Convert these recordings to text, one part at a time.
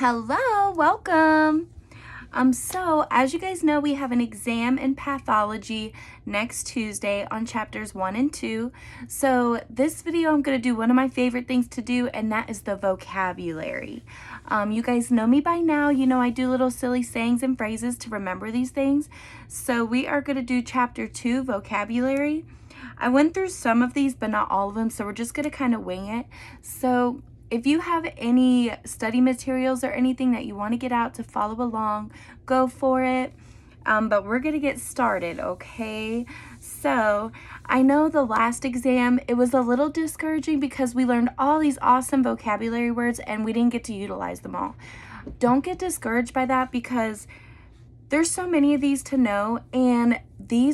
Hello, welcome. So as you guys know, we have an exam in pathology next Tuesday on chapters 1 and 2. So this video, I'm going to do one of my favorite things to do, and that is the vocabulary. You guys know me by now. You know I do little silly sayings and phrases to remember these things. So we are going to do chapter 2, vocabulary. I went through some of these, but not all of them, so we're just going to kind of wing it. So if you have any study materials or anything that you want to get out to follow along, go for it. But we're going to get started, okay? So I know the last exam, it was a little discouraging because we learned all these awesome vocabulary words and we didn't get to utilize them all. Don't get discouraged by that because there's so many of these to know, and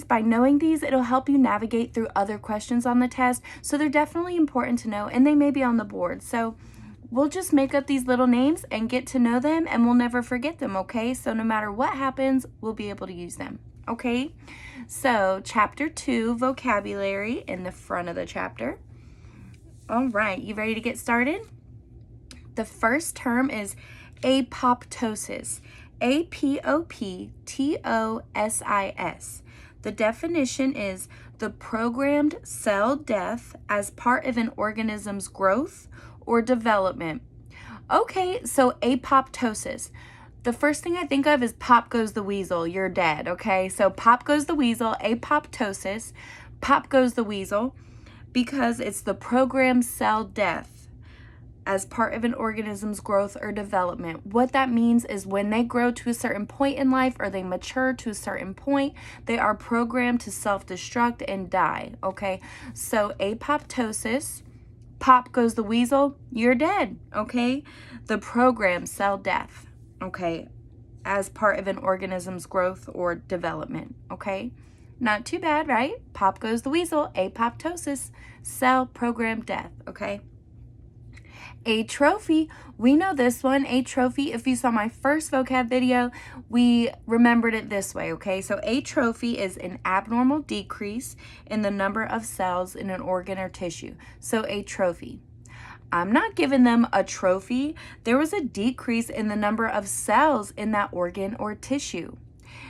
by knowing these, it'll help you navigate through other questions on the test. So they're definitely important to know, and they may be on the board. So we'll just make up these little names and get to know them, and we'll never forget them, okay? So no matter what happens, we'll be able to use them, okay? So chapter 2, vocabulary, in the front of the chapter. All right, you ready to get started? The first term is apoptosis. apoptosis. The definition is the programmed cell death as part of an organism's growth or development. Okay, so apoptosis. The first thing I think of is pop goes the weasel, you're dead, okay? So pop goes the weasel, apoptosis, pop goes the weasel, because it's the programmed cell death as part of an organism's growth or development. What that means is when they grow to a certain point in life or they mature to a certain point, they are programmed to self-destruct and die, okay? So apoptosis, pop goes the weasel, you're dead, okay? The programmed cell death, okay, as part of an organism's growth or development, okay? Not too bad, right? Pop goes the weasel, apoptosis, cell programmed death, okay? Atrophy, we know this one. Atrophy, if you saw my first vocab video, we remembered it this way, okay? So atrophy is an abnormal decrease in the number of cells in an organ or tissue. So atrophy. I'm not giving them a trophy. There was a decrease in the number of cells in that organ or tissue.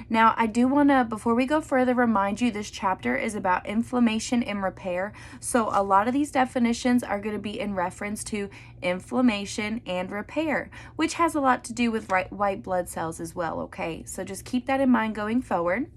Now, I do want to, before we go further, remind you this chapter is about inflammation and repair. So a lot of these definitions are going to be in reference to inflammation and repair, which has a lot to do with white blood cells as well, okay? So just keep that in mind going forward.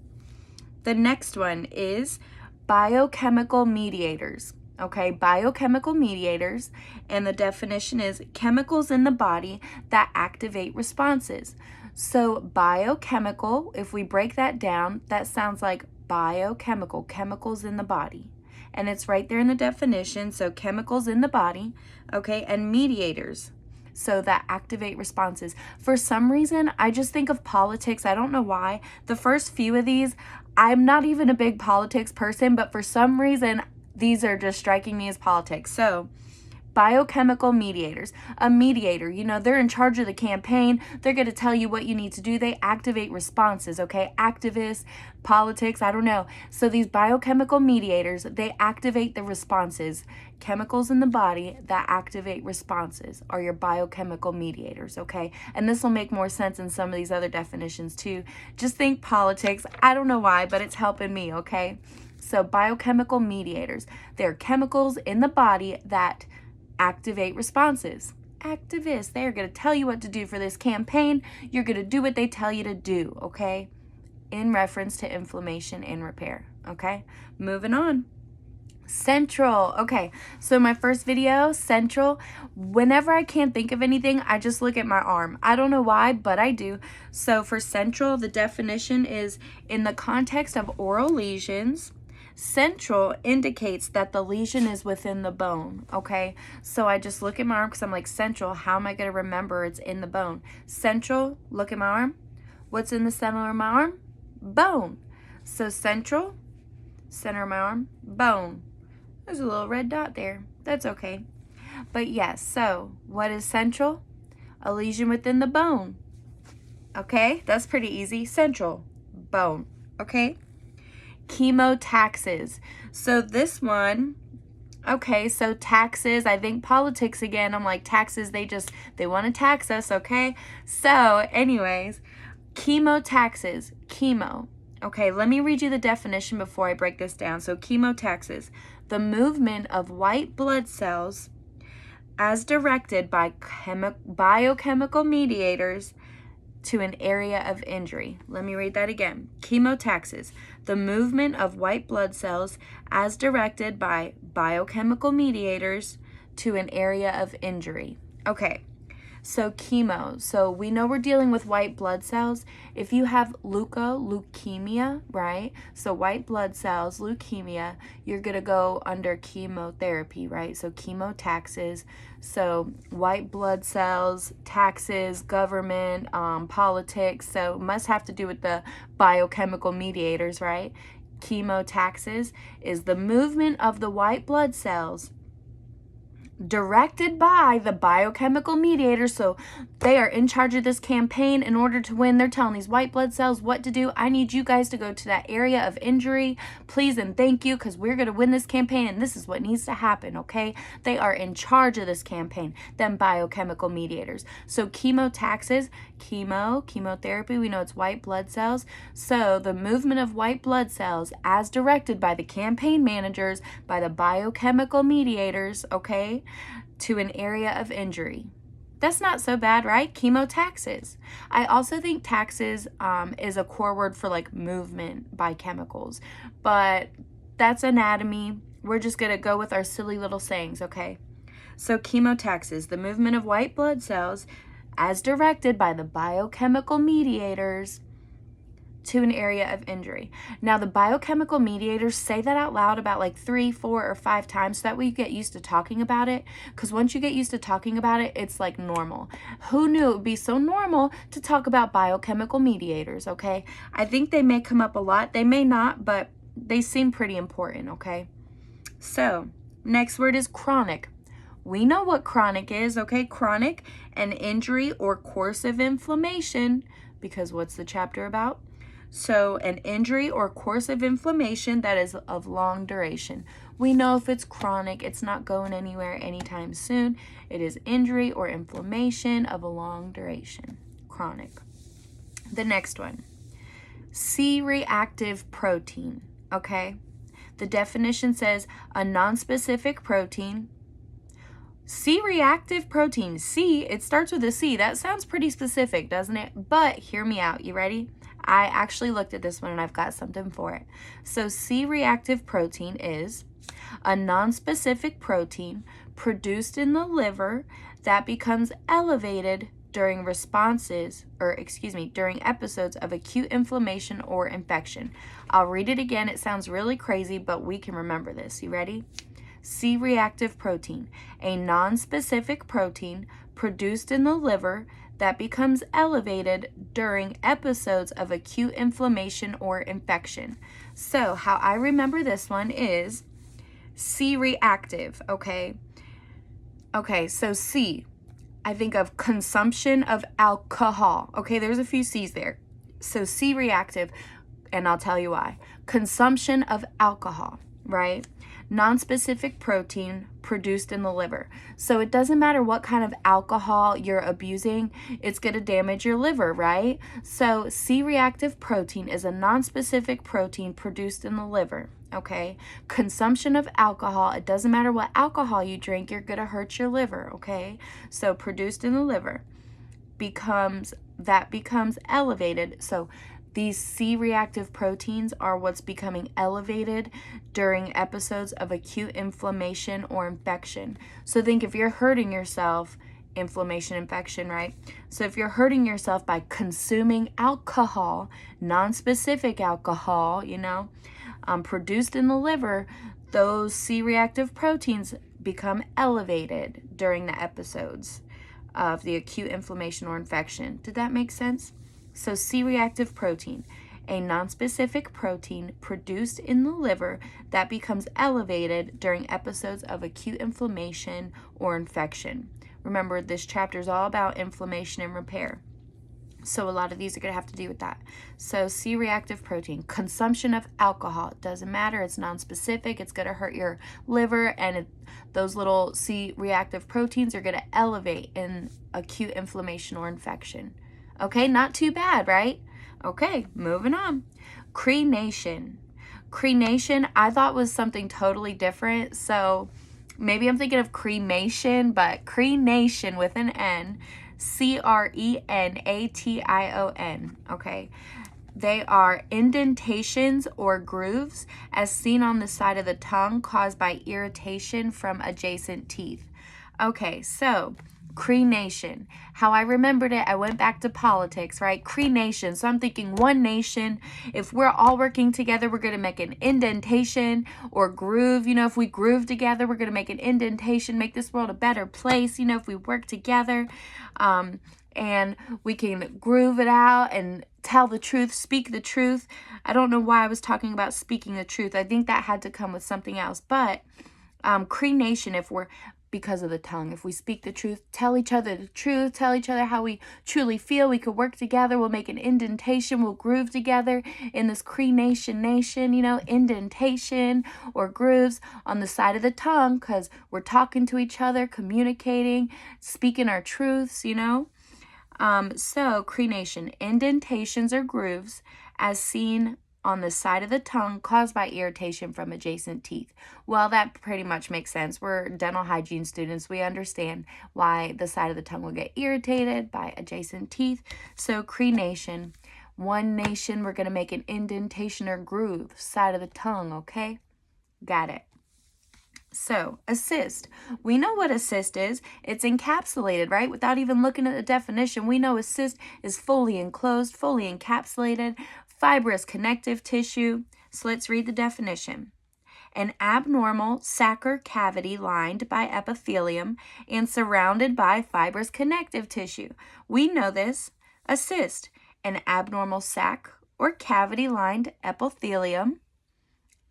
The next one is biochemical mediators. Okay, biochemical mediators, and the definition is chemicals in the body that activate responses. So biochemical, if we break that down, that sounds like biochemical, chemicals in the body. And it's right there in the definition, so chemicals in the body, okay, and mediators, so that activate responses. For some reason, I just think of politics. I don't know why. The first few of these, I'm not even a big politics person, but for some reason, these are just striking me as politics. So biochemical mediators. A mediator, you know, they're in charge of the campaign. They're going to tell you what you need to do. They activate responses, okay? Activists, politics, I don't know. So these biochemical mediators, they activate the responses. Chemicals in the body that activate responses are your biochemical mediators, okay? And this will make more sense in some of these other definitions too. Just think politics. I don't know why, but it's helping me, okay? So biochemical mediators, they're chemicals in the body that activate responses. Activists, they're going to tell you what to do for this campaign. You're going to do what they tell you to do, okay? In reference to inflammation and repair, okay? Moving on. Central. Okay, so my first video, central. Whenever I can't think of anything, I just look at my arm. I don't know why, but I do. So for central, the definition is in the context of oral lesions, central indicates that the lesion is within the bone, okay? So I just look at my arm because I'm like, central, how am I going to remember it's in the bone? Central, look at my arm. What's in the center of my arm? Bone. So central, center of my arm, bone. There's a little red dot there. That's okay. But yes, so what is central? A lesion within the bone. Okay, that's pretty easy. Central, bone, okay? Chemotaxis. So this one Okay, so taxes, I think politics again. I'm like, taxes, they want to tax us, okay? So, anyways, chemotaxis, chemo. Okay, let me read you the definition before I break this down. So, chemotaxis, the movement of white blood cells as directed by biochemical mediators to an area of injury. Let me read that again. Chemotaxis, the movement of white blood cells as directed by biochemical mediators to an area of injury. Okay, so chemo. So we know we're dealing with white blood cells. If you have leukemia, right? So white blood cells, leukemia, you're going to go under chemotherapy, right? So chemotaxis. So white blood cells, taxes, government, politics. So it must have to do with the biochemical mediators, right? Chemotaxis is the movement of the white blood cells directed by the biochemical mediators. So they are in charge of this campaign. In order to win, they're telling these white blood cells what to do. I need you guys to go to that area of injury, please and thank you, because we're going to win this campaign and this is what needs to happen, okay? They are in charge of this campaign, them biochemical mediators. So chemotaxis, chemotherapy, we know it's white blood cells. So the movement of white blood cells as directed by the campaign managers, by the biochemical mediators, okay, to an area of injury. That's not so bad, right? Chemotaxis. I also think taxes is a core word for like movement by chemicals, but that's anatomy. We're just going to go with our silly little sayings, okay? So chemotaxis, the movement of white blood cells as directed by the biochemical mediators to an area of injury. Now, the biochemical mediators, say that out loud about like 3, 4, or 5 times so that way you get used to talking about it, because once you get used to talking about it, it's like normal. Who knew it would be so normal to talk about biochemical mediators, okay? I think they may come up a lot. They may not, but they seem pretty important, okay? So, next word is chronic. We know what chronic is, okay? Chronic, an injury or course of inflammation, because what's the chapter about? So an injury or course of inflammation that is of long duration. We know if it's chronic, it's not going anywhere anytime soon. It is injury or inflammation of a long duration. Chronic. The next one, C-reactive protein, okay? The definition says a nonspecific protein. C-reactive protein, C, it starts with a C. That sounds pretty specific, doesn't it? But hear me out. You ready? I actually looked at this one and I've got something for it. So C-reactive protein is a nonspecific protein produced in the liver that becomes elevated during during episodes of acute inflammation or infection. I'll read it again. It sounds really crazy, but we can remember this. You ready? C-reactive protein, a nonspecific protein produced in the liver that becomes elevated during episodes of acute inflammation or infection. So how I remember this one is C-reactive, okay? Okay, so C, I think of consumption of alcohol. Okay, there's a few C's there. So C-reactive, and I'll tell you why. Consumption of alcohol, right? Nonspecific protein produced in the liver. So it doesn't matter what kind of alcohol you're abusing, it's going to damage your liver, right? So C-reactive protein is a nonspecific protein produced in the liver, okay? Consumption of alcohol, it doesn't matter what alcohol you drink, you're going to hurt your liver, okay? So produced in the liver becomes elevated. So these C-reactive proteins are what's becoming elevated during episodes of acute inflammation or infection. So think if you're hurting yourself, inflammation, infection, right? So if you're hurting yourself by consuming alcohol, non-specific alcohol, produced in the liver, those C-reactive proteins become elevated during the episodes of the acute inflammation or infection. Did that make sense? So C-reactive protein, a nonspecific protein produced in the liver that becomes elevated during episodes of acute inflammation or infection. Remember, this chapter is all about inflammation and repair. So a lot of these are going to have to do with that. So C-reactive protein, consumption of alcohol. It doesn't matter. It's non-specific. It's going to hurt your liver, and those little C-reactive proteins are going to elevate in acute inflammation or infection. Okay, not too bad, right? Okay, moving on. Crenation. Crenation, I thought was something totally different. So maybe I'm thinking of cremation, but crenation with an N. Crenation, okay? They are indentations or grooves as seen on the side of the tongue caused by irritation from adjacent teeth. Okay, so crenation. How I remembered it, I went back to politics, right? Crenation. So I'm thinking one nation. If we're all working together, we're going to make an indentation or groove. You know, if we groove together, we're going to make an indentation, make this world a better place. You know, if we work together, and we can groove it out and tell the truth, speak the truth. I don't know why I was talking about speaking the truth. I think that had to come with something else. But crenation, if we're, because of the tongue, if we speak the truth, tell each other the truth, tell each other how we truly feel, we could work together, we'll make an indentation, we'll groove together in this crenation nation, you know, indentation or grooves on the side of the tongue, because we're talking to each other, communicating, speaking our truths, you know. So crenation, indentations or grooves as seen on the side of the tongue caused by irritation from adjacent teeth. Well, that pretty much makes sense. We're dental hygiene students. We understand why the side of the tongue will get irritated by adjacent teeth. So crenation, one nation, we're going to make an indentation or groove, side of the tongue, okay? Got it. So, a cyst. We know what a cyst is. It's encapsulated, right? Without even looking at the definition, we know a cyst is fully enclosed, fully encapsulated, fibrous connective tissue. So, let's read the definition. An abnormal sac or cavity lined by epithelium and surrounded by fibrous connective tissue. We know this. A cyst, an abnormal sac or cavity lined epithelium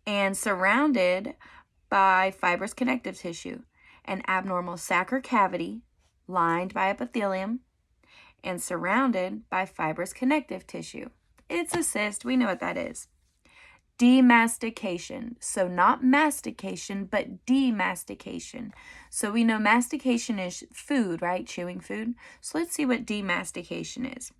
and surrounded by fibrous connective tissue, an abnormal sac or cavity lined by epithelium and surrounded by fibrous connective tissue. It's a cyst. We know what that is. Demastication. So not mastication, but demastication. So we know mastication is food, right? Chewing food. So let's see what demastication is.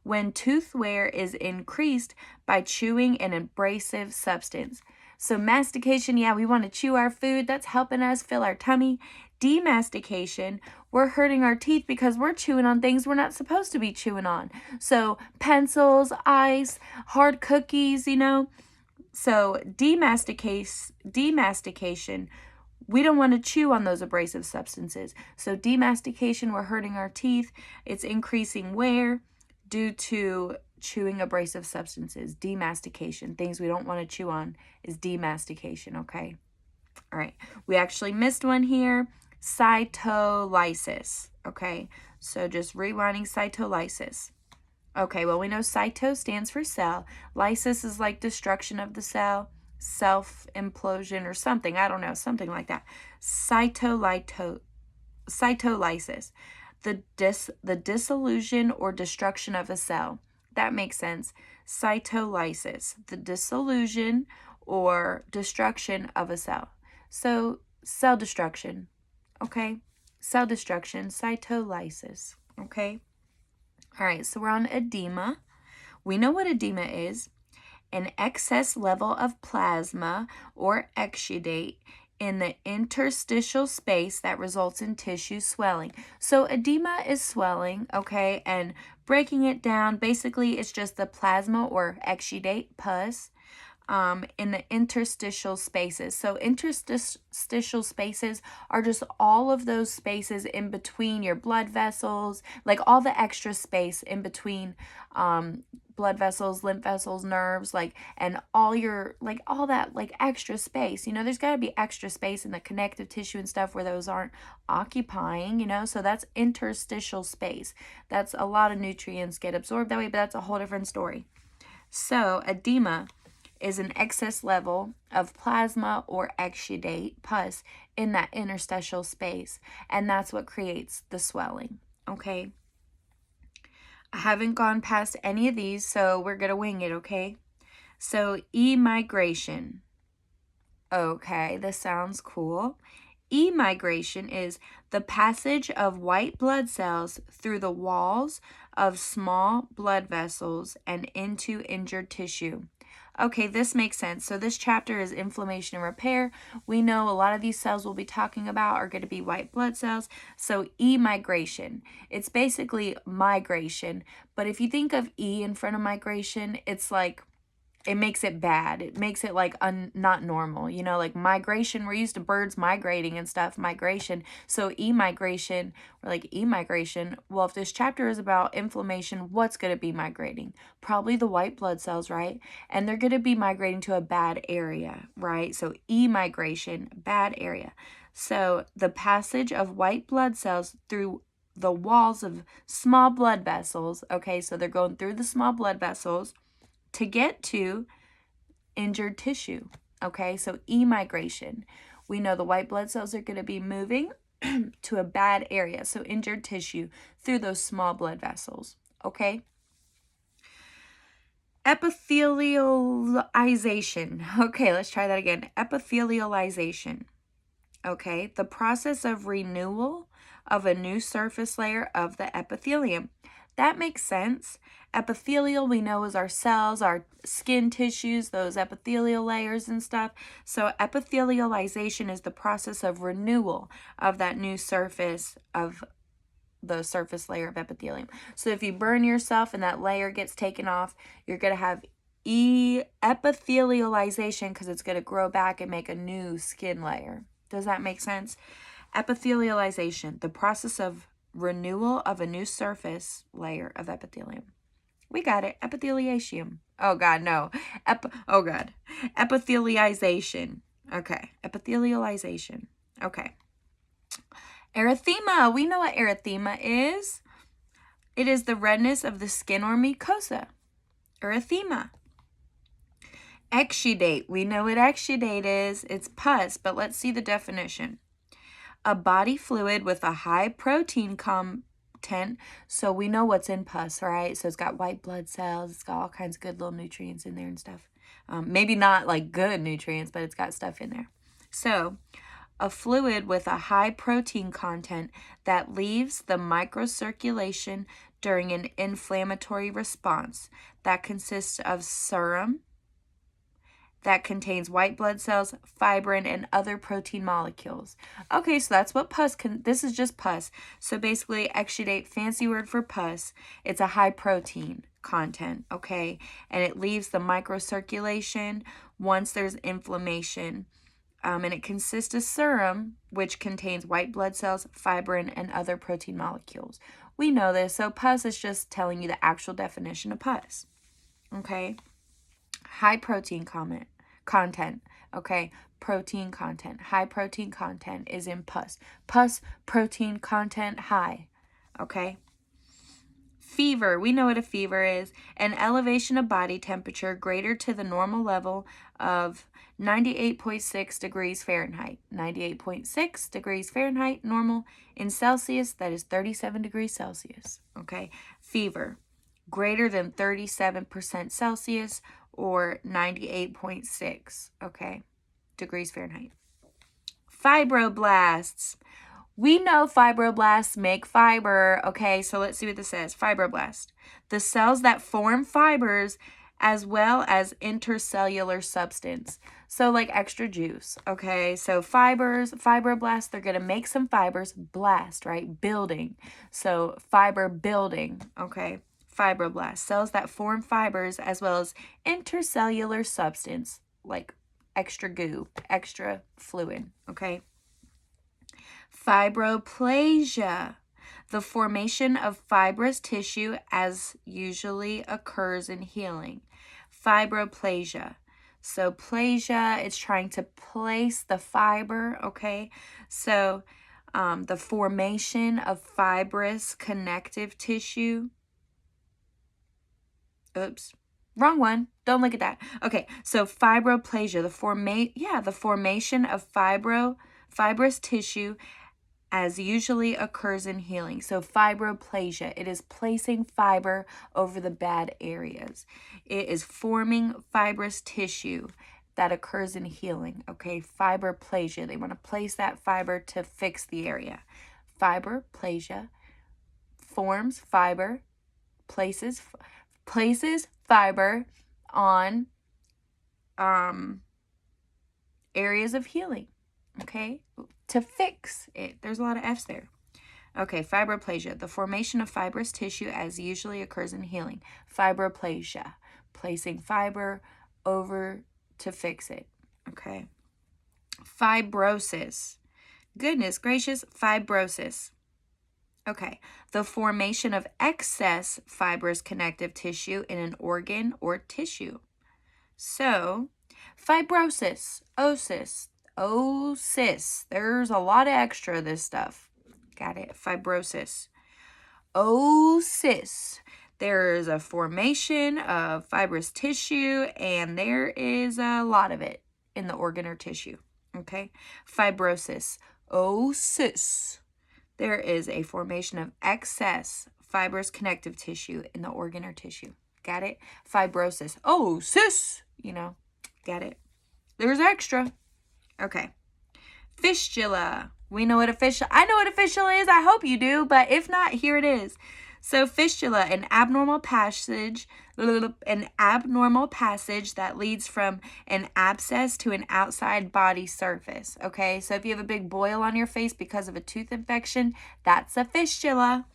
When tooth wear is increased by chewing an abrasive substance. So mastication, yeah, we want to chew our food. That's helping us fill our tummy. Demastication, we're hurting our teeth because we're chewing on things we're not supposed to be chewing on. So pencils, ice, hard cookies, you know. So demastication, we don't want to chew on those abrasive substances. So demastication, we're hurting our teeth. It's increasing wear due to chewing abrasive substances. Demastication, things we don't want to chew on, is demastication, okay? All right, we actually missed one here. Cytolysis, okay? So just rewinding cytolysis. Okay, well, we know cyto stands for cell. Lysis is like destruction of the cell, self-implosion or something. I don't know, something like that. Cytolysis, the dissolution or destruction of a cell. That makes sense. Cytolysis, the dissolution or destruction of a cell. So cell destruction, okay? Cell destruction, cytolysis, okay? All right, so we're on edema. We know what edema is. An excess level of plasma or exudate in the interstitial space that results in tissue swelling. So edema is swelling, okay, and breaking it down, basically it's just the plasma or exudate, pus, in the interstitial spaces. So interstitial spaces are just all of those spaces in between your blood vessels, like all the extra space in between blood vessels, lymph vessels, nerves, like, and all your, like, all that, like, extra space. You know, there's got to be extra space in the connective tissue and stuff where those aren't occupying, you know, so that's interstitial space. That's a lot of nutrients get absorbed that way, but that's a whole different story. So edema is an excess level of plasma or exudate, pus, in that interstitial space, and that's what creates the swelling, okay? I haven't gone past any of these, so we're going to wing it, okay? So, emigration. Okay, this sounds cool. Emigration is the passage of white blood cells through the walls of small blood vessels and into injured tissue. Okay, this makes sense. So this chapter is inflammation and repair. We know a lot of these cells we'll be talking about are going to be white blood cells. So emigration, it's basically migration. But if you think of E in front of migration, it's like, it makes it bad. It makes it like not normal, you know, like migration. We're used to birds migrating and stuff, migration. So emigration, or like emigration. Well, if this chapter is about inflammation, what's going to be migrating? Probably the white blood cells, right? And they're going to be migrating to a bad area, right? So emigration, bad area. So the passage of white blood cells through the walls of small blood vessels. Okay, so they're going through the small blood vessels to get to injured tissue. Okay, so emigration. We know the white blood cells are going to be moving to a bad area, so injured tissue through those small blood vessels. Okay. Epithelialization. Okay, let's try that again. Epithelialization. Okay, the process of renewal of a new surface layer of the epithelium. That makes sense. Epithelial, we know, is our cells, our skin tissues, those epithelial layers and stuff. So epithelialization is the process of renewal of that new surface of the surface layer of epithelium. So if you burn yourself and that layer gets taken off, you're going to have epithelialization because it's going to grow back and make a new skin layer. Does that make sense? Epithelialization, the process of renewal of a new surface layer of epithelium. We got it. Epitheliation. Oh, God, no. Oh, God. Epithelialization. Okay. Epithelialization. Okay. Erythema. We know what erythema is. It is the redness of the skin or mucosa. Erythema. Exudate. We know what exudate is. It's pus, but let's see the definition. A body fluid with a high protein content. So we know what's in pus, right? So it's got white blood cells. It's got all kinds of good little nutrients in there and stuff. Maybe not like good nutrients, but it's got stuff in there. So a fluid with a high protein content that leaves the microcirculation during an inflammatory response that consists of serum that contains white blood cells, fibrin, and other protein molecules. Okay, so that's what pus this is just pus. So basically, exudate, fancy word for pus. It's a high protein content, okay? And it leaves the microcirculation once there's inflammation. And it consists of serum, which contains white blood cells, fibrin, and other protein molecules. We know this, so pus is just telling you the actual definition of pus, okay? High protein content, okay? Protein content. High protein content is in pus. Pus, protein content, high, okay? Fever. We know what a fever is. An elevation of body temperature greater to the normal level of 98.6 degrees Fahrenheit. 98.6 degrees Fahrenheit, normal. In Celsius, that is 37 degrees Celsius, okay? Fever. Greater than 37% Celsius or 98.6, okay, degrees Fahrenheit. Fibroblasts. We know fibroblasts make fiber, okay, so let's see what this says. Fibroblast. The cells that form fibers as well as intercellular substance. So like extra juice, okay? So fibroblasts, they're going to make some fibers. Blast, right? Building. So fiber building, okay? Fibroblasts, cells that form fibers as well as intercellular substance, like extra goo, extra fluid, okay? Fibroplasia, the formation of fibrous tissue as usually occurs in healing. Fibroplasia. So plasia, it's trying to place the fiber, okay? So the formation of fibrous connective tissue. Oops, wrong one. Don't look at that. Okay, so fibroplasia, the formation of fibrous tissue as usually occurs in healing. So fibroplasia, it is placing fiber over the bad areas. It is forming fibrous tissue that occurs in healing. Okay, fibroplasia, they want to place that fiber to fix the area. Fibroplasia forms fiber, places fiber on areas of healing, okay, to fix it. There's a lot of F's there. Okay, fibroplasia, the formation of fibrous tissue as usually occurs in healing. Fibroplasia, placing fiber over to fix it. Okay. Fibrosis, goodness gracious, fibrosis. Okay, the formation of excess fibrous connective tissue in an organ or tissue. So, fibrosis, osis, there's a lot of extra of this stuff. Got it? Fibrosis. Osis. There is a formation of fibrous tissue, and there is a lot of it in the organ or tissue. Okay? Fibrosis. Osis. There is a formation of excess fibrous connective tissue in the organ or tissue. Got it? Fibrosis. Oh, sis. Got it? There's extra. Okay. Fistula. We know what a fistula. I know what a fistula is. I hope you do, but if not, here it is. So fistula, an abnormal passage that leads from an abscess to an outside body surface. Okay, so if you have a big boil on your face because of a tooth infection, that's a fistula.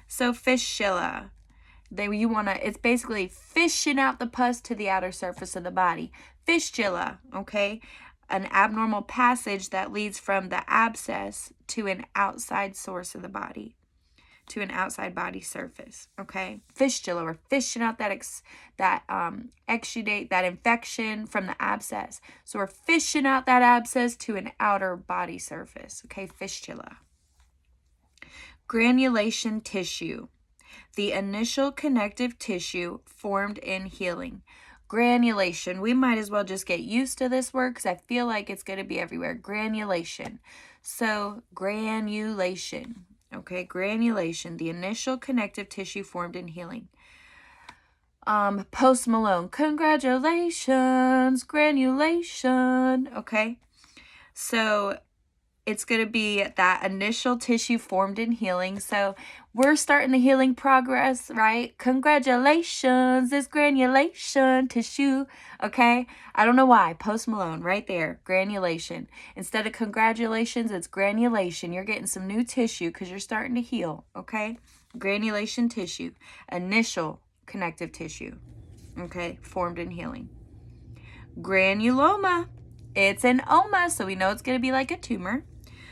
So fistula. It's basically fishing out the pus to the outer surface of the body. Fistula, okay? An abnormal passage that leads from the abscess to an outside source of the body, to an outside body surface, okay? Fistula, we're fishing out that exudate, that infection from the abscess. So we're fishing out that abscess to an outer body surface, okay? Fistula. Granulation tissue. The initial connective tissue formed in healing. Granulation. We might as well just get used to this word because I feel like it's going to be everywhere. Granulation. So, granulation. Okay, granulation. The initial connective tissue formed in healing. Post Malone. Congratulations. Granulation. Okay. So, it's going to be that initial tissue formed in healing. So we're starting the healing progress, right? Congratulations, this granulation tissue, okay? I don't know why. Post Malone, right there, granulation. Instead of congratulations, it's granulation. You're getting some new tissue because you're starting to heal, okay? Granulation tissue, initial connective tissue, okay, formed in healing. Granuloma, it's an oma, so we know it's going to be like a tumor.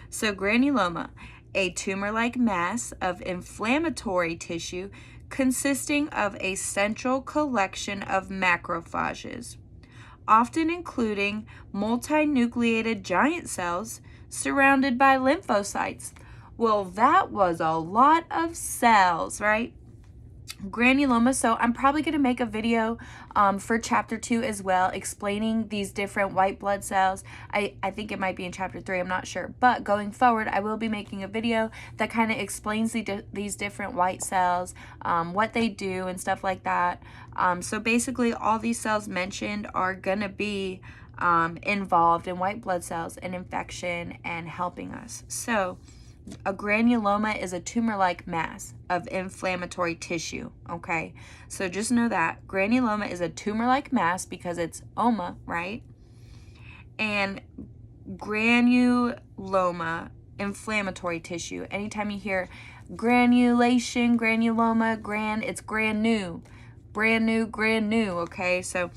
So granuloma, a tumor-like mass of inflammatory tissue consisting of a central collection of macrophages, often including multinucleated giant cells surrounded by lymphocytes. Well, that was a lot of cells, right? Granuloma. So I'm probably going to make a video for chapter 2 as well, explaining these different white blood cells. I think it might be in chapter 3, I'm not sure, but going forward I will be making a video that kind of explains these different white cells, what they do and stuff like that. So basically all these cells mentioned are gonna be involved in white blood cells and infection and helping us. So a granuloma is a tumor-like mass of inflammatory tissue, okay? So just know that. Granuloma is a tumor-like mass because it's oma, right? And granuloma, inflammatory tissue. Anytime you hear granulation, granuloma, it's brand new, okay? So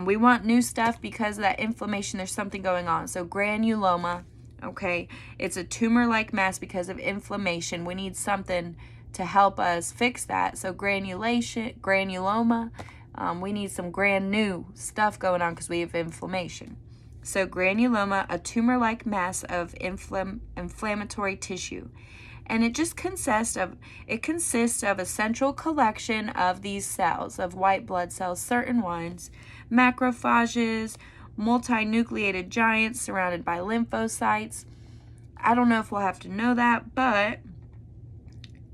we want new stuff because of that inflammation. There's something going on. So granuloma, okay, it's a tumor-like mass because of inflammation. We need something to help us fix that. So granuloma, we need some brand new stuff going on because we have inflammation. So granuloma, a tumor-like mass of inflammatory tissue. And it just consists of a central collection of these cells, of white blood cells, certain ones, macrophages, multinucleated giants surrounded by lymphocytes. I don't know if we'll have to know that, but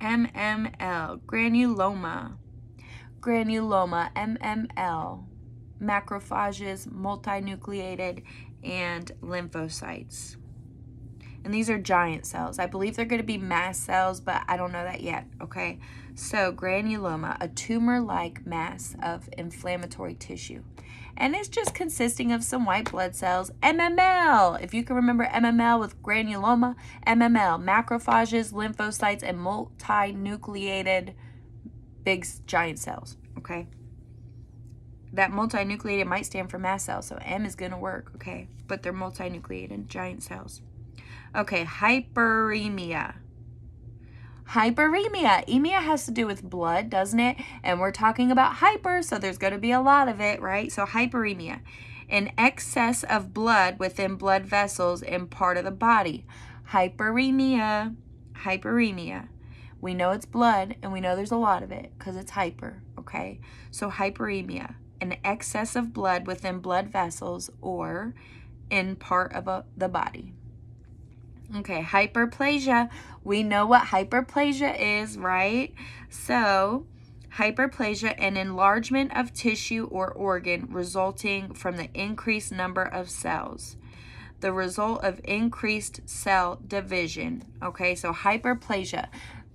MML, granuloma, MML, macrophages, multinucleated, and lymphocytes. And these are giant cells. I believe they're going to be mast cells, but I don't know that yet, okay? So granuloma, a tumor-like mass of inflammatory tissue. And it's just consisting of some white blood cells. MML, if you can remember MML with granuloma, MML, macrophages, lymphocytes, and multinucleated big giant cells, okay? That multinucleated might stand for mast cells, so M is going to work, okay? But they're multinucleated giant cells. Okay, hyperemia. Emia has to do with blood, doesn't it? And we're talking about hyper, so there's going to be a lot of it, right? So hyperemia, an excess of blood within blood vessels in part of the body. Hyperemia. We know it's blood, and we know there's a lot of it because it's hyper, okay? So hyperemia, an excess of blood within blood vessels or in part of the body. Okay, hyperplasia. We know what hyperplasia is, right? So, hyperplasia, an enlargement of tissue or organ resulting from the increased number of cells. The result of increased cell division. Okay, so hyperplasia.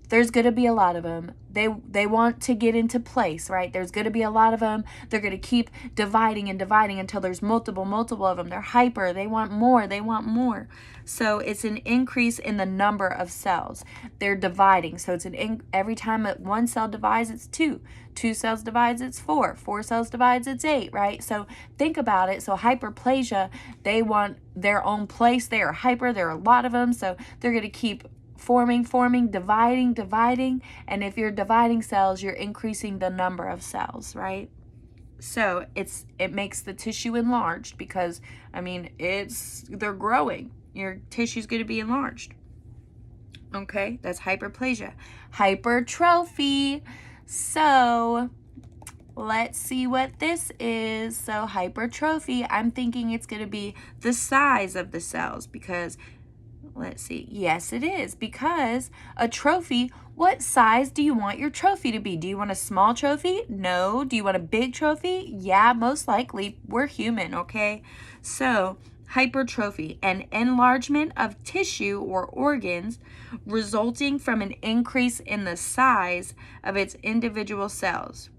There's going to be a lot of them. They want to get into place, right? There's going to be a lot of them. They're going to keep dividing and dividing until there's multiple of them. They're hyper. They want more. So it's an increase in the number of cells. They're dividing. So it's every time one cell divides, it's 2. 2 cells divides, it's 4. 4 cells divides, it's 8, right? So think about it. So hyperplasia, they want their own place. They are hyper. There are a lot of them. So they're going to keep forming, dividing, and if you're dividing cells, you're increasing the number of cells, right? So it makes the tissue enlarged because, I mean, they're growing. Your tissue's going to be enlarged. Okay, that's hyperplasia. Hypertrophy. So let's see what this is. So hypertrophy, I'm thinking it's going to be the size of the cells because, let's see. Yes, it is, because a trophy, what size do you want your trophy to be? Do you want a small trophy? No. Do you want a big trophy? Yeah, most likely. We're human, okay? So, hypertrophy, an enlargement of tissue or organs resulting from an increase in the size of its individual cells,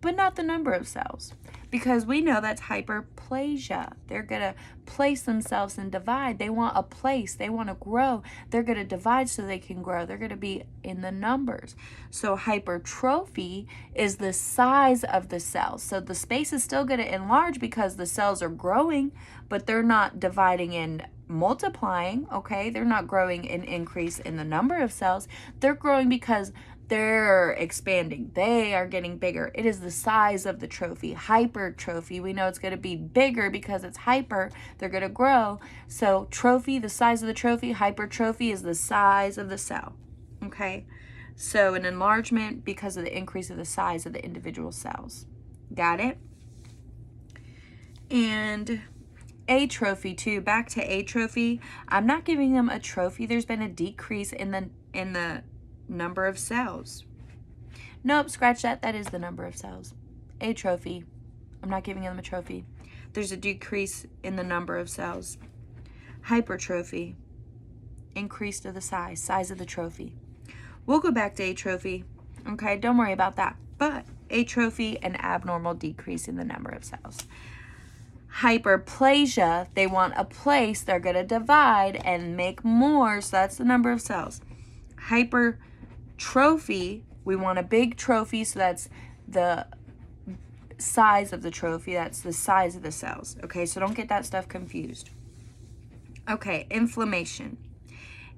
but not the number of cells, because we know that's hyperplasia. They're going to place themselves and divide. They want a place. They want to grow. They're going to divide so they can grow. They're going to be in the numbers. So hypertrophy is the size of the cells. So the space is still going to enlarge because the cells are growing, but they're not dividing and multiplying, okay? They're not growing an increase in the number of cells. They're growing because they're expanding. They are getting bigger. It is the size of the trophy. Hypertrophy, we know it's going to be bigger because it's hyper. They're going to grow. So trophy, the size of the trophy. Hypertrophy is the size of the cell. Okay? So an enlargement because of the increase of the size of the individual cells. Got it? And atrophy too. Back to atrophy. I'm not giving them a trophy. There's been a decrease in the number of cells. Nope, scratch that. That is the number of cells. Atrophy. I'm not giving them a trophy. There's a decrease in the number of cells. Hypertrophy. Increase to the size of the trophy. We'll go back to atrophy. Okay, don't worry about that. But atrophy, an abnormal decrease in the number of cells. Hyperplasia, they want a place. They're going to divide and make more. So that's the number of cells. Hypertrophy, we want a big trophy, so that's the size of the trophy. That's the size of the cells. Okay, so don't get that stuff confused. Okay, inflammation.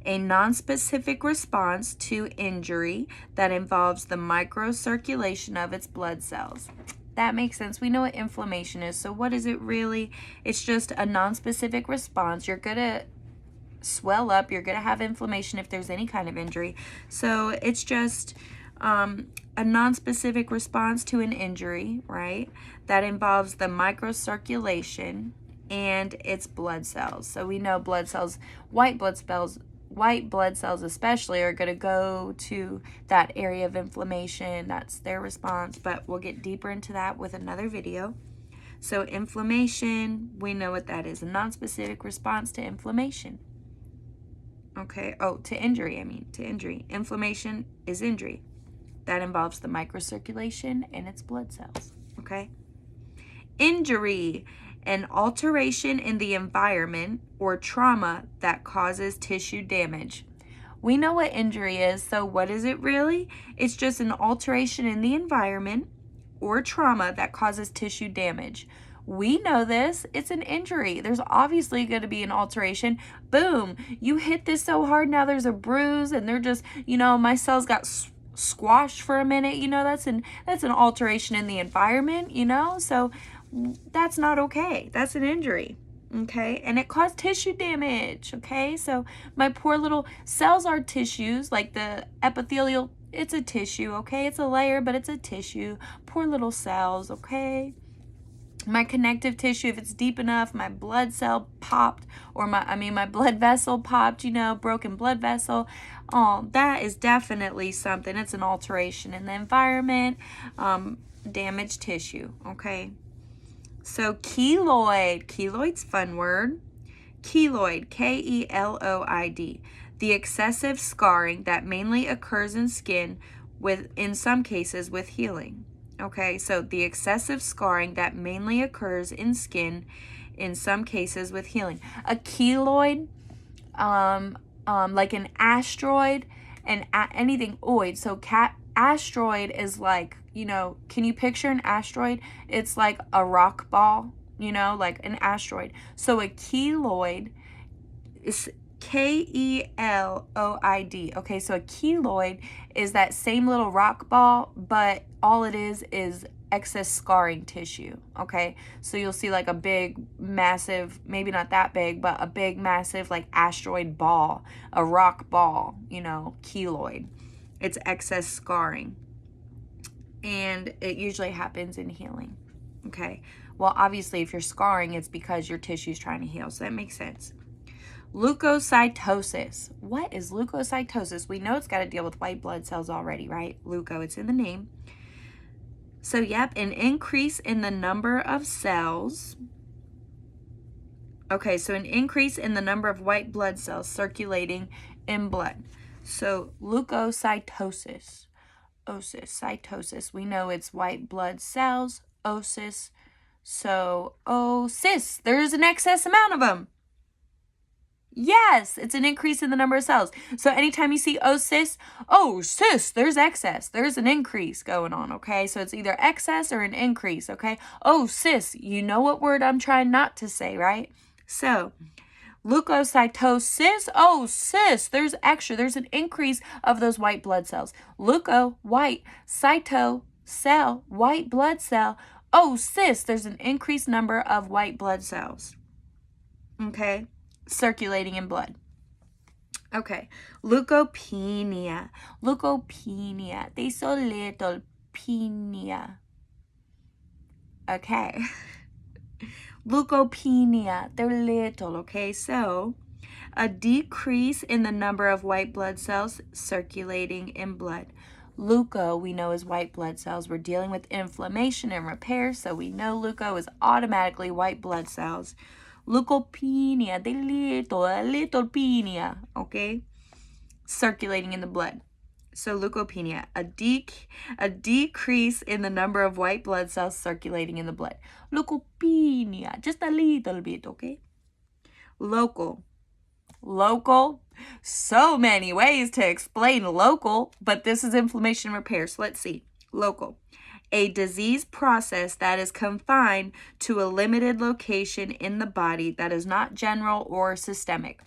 A nonspecific response to injury that involves the microcirculation of its blood cells. That makes sense. We know what inflammation is. So what is it really? It's just a nonspecific response. You're going to swell up. You're going to have inflammation if there's any kind of injury. So it's just a nonspecific response to an injury, right? That involves the microcirculation and its blood cells. So we know blood cells, white blood cells white blood cells especially are going to go to that area of inflammation. That's their response, but we'll get deeper into that with another video. So inflammation, we know what that is, a nonspecific response to inflammation. Okay, to injury, to injury. Inflammation is injury. That involves the microcirculation in its blood cells, okay? Injury, an alteration in the environment or trauma that causes tissue damage. We know what injury is, so what is it really? It's just an alteration in the environment or trauma that causes tissue damage. We know this. It's an injury. There's obviously going to be an alteration. Boom. You hit this so hard, now there's a bruise, and they're just, my cells got squashed for a minute. That's an alteration in the environment, so that's not okay. That's an injury. Okay, and it caused tissue damage. Okay, so my poor little cells are tissues, like the epithelial, it's a tissue. Okay, it's a layer, but it's a tissue. Poor little cells. Okay, my connective tissue, if it's deep enough, my blood cell popped, or my blood vessel popped, broken blood vessel. Oh, that is definitely something. It's an alteration in the environment, damaged tissue. Okay. So keloid's fun word. Keloid, Keloid, the excessive scarring that mainly occurs in skin in some cases with healing. Okay, so the excessive scarring that mainly occurs in skin in some cases with healing. A keloid, like an asteroid, and anything oid. So asteroid is like, can you picture an asteroid? It's like a rock ball, like an asteroid. So a keloid is Keloid. Okay, so a keloid is that same little rock ball, but all it is excess scarring tissue. Okay, so you'll see like a big, massive, maybe not that big, but a big, massive like asteroid ball, a rock ball, keloid. It's excess scarring. And it usually happens in healing. Okay. Well, obviously, if you're scarring, it's because your tissue's trying to heal. So that makes sense. Leukocytosis. What is leukocytosis? We know it's got to deal with white blood cells already, right? Leuko, it's in the name. So, yep, an increase in the number of cells. Okay, so an increase in the number of white blood cells circulating in blood. So, leukocytosis. Cytosis. We know it's white blood cells. Osis. So, cis. There's an excess amount of them. Yes, it's an increase in the number of cells. So anytime you see cis, there's excess. There's an increase going on, okay? So it's either excess or an increase, okay? Cis, you know what word I'm trying not to say, right? So, leukocytosis, cis, there's an increase of those white blood cells. Leuko, white, cyto, cell, white blood cell. Cis, there's an increased number of white blood cells. Okay, circulating in blood. Okay, leukopenia. They so little penia. Okay. Leukopenia, they're little, okay? So, a decrease in the number of white blood cells circulating in blood. Leuko, we know, is white blood cells. We're dealing with inflammation and repair, so we know leuko is automatically white blood cells. Leukopenia, they little penia, okay? Circulating in the blood. So leukopenia, a decrease in the number of white blood cells circulating in the blood. Leukopenia, just a little bit, okay? Local, so many ways to explain local, but this is inflammation repair. So let's see. Local, a disease process that is confined to a limited location in the body that is not general or systemic.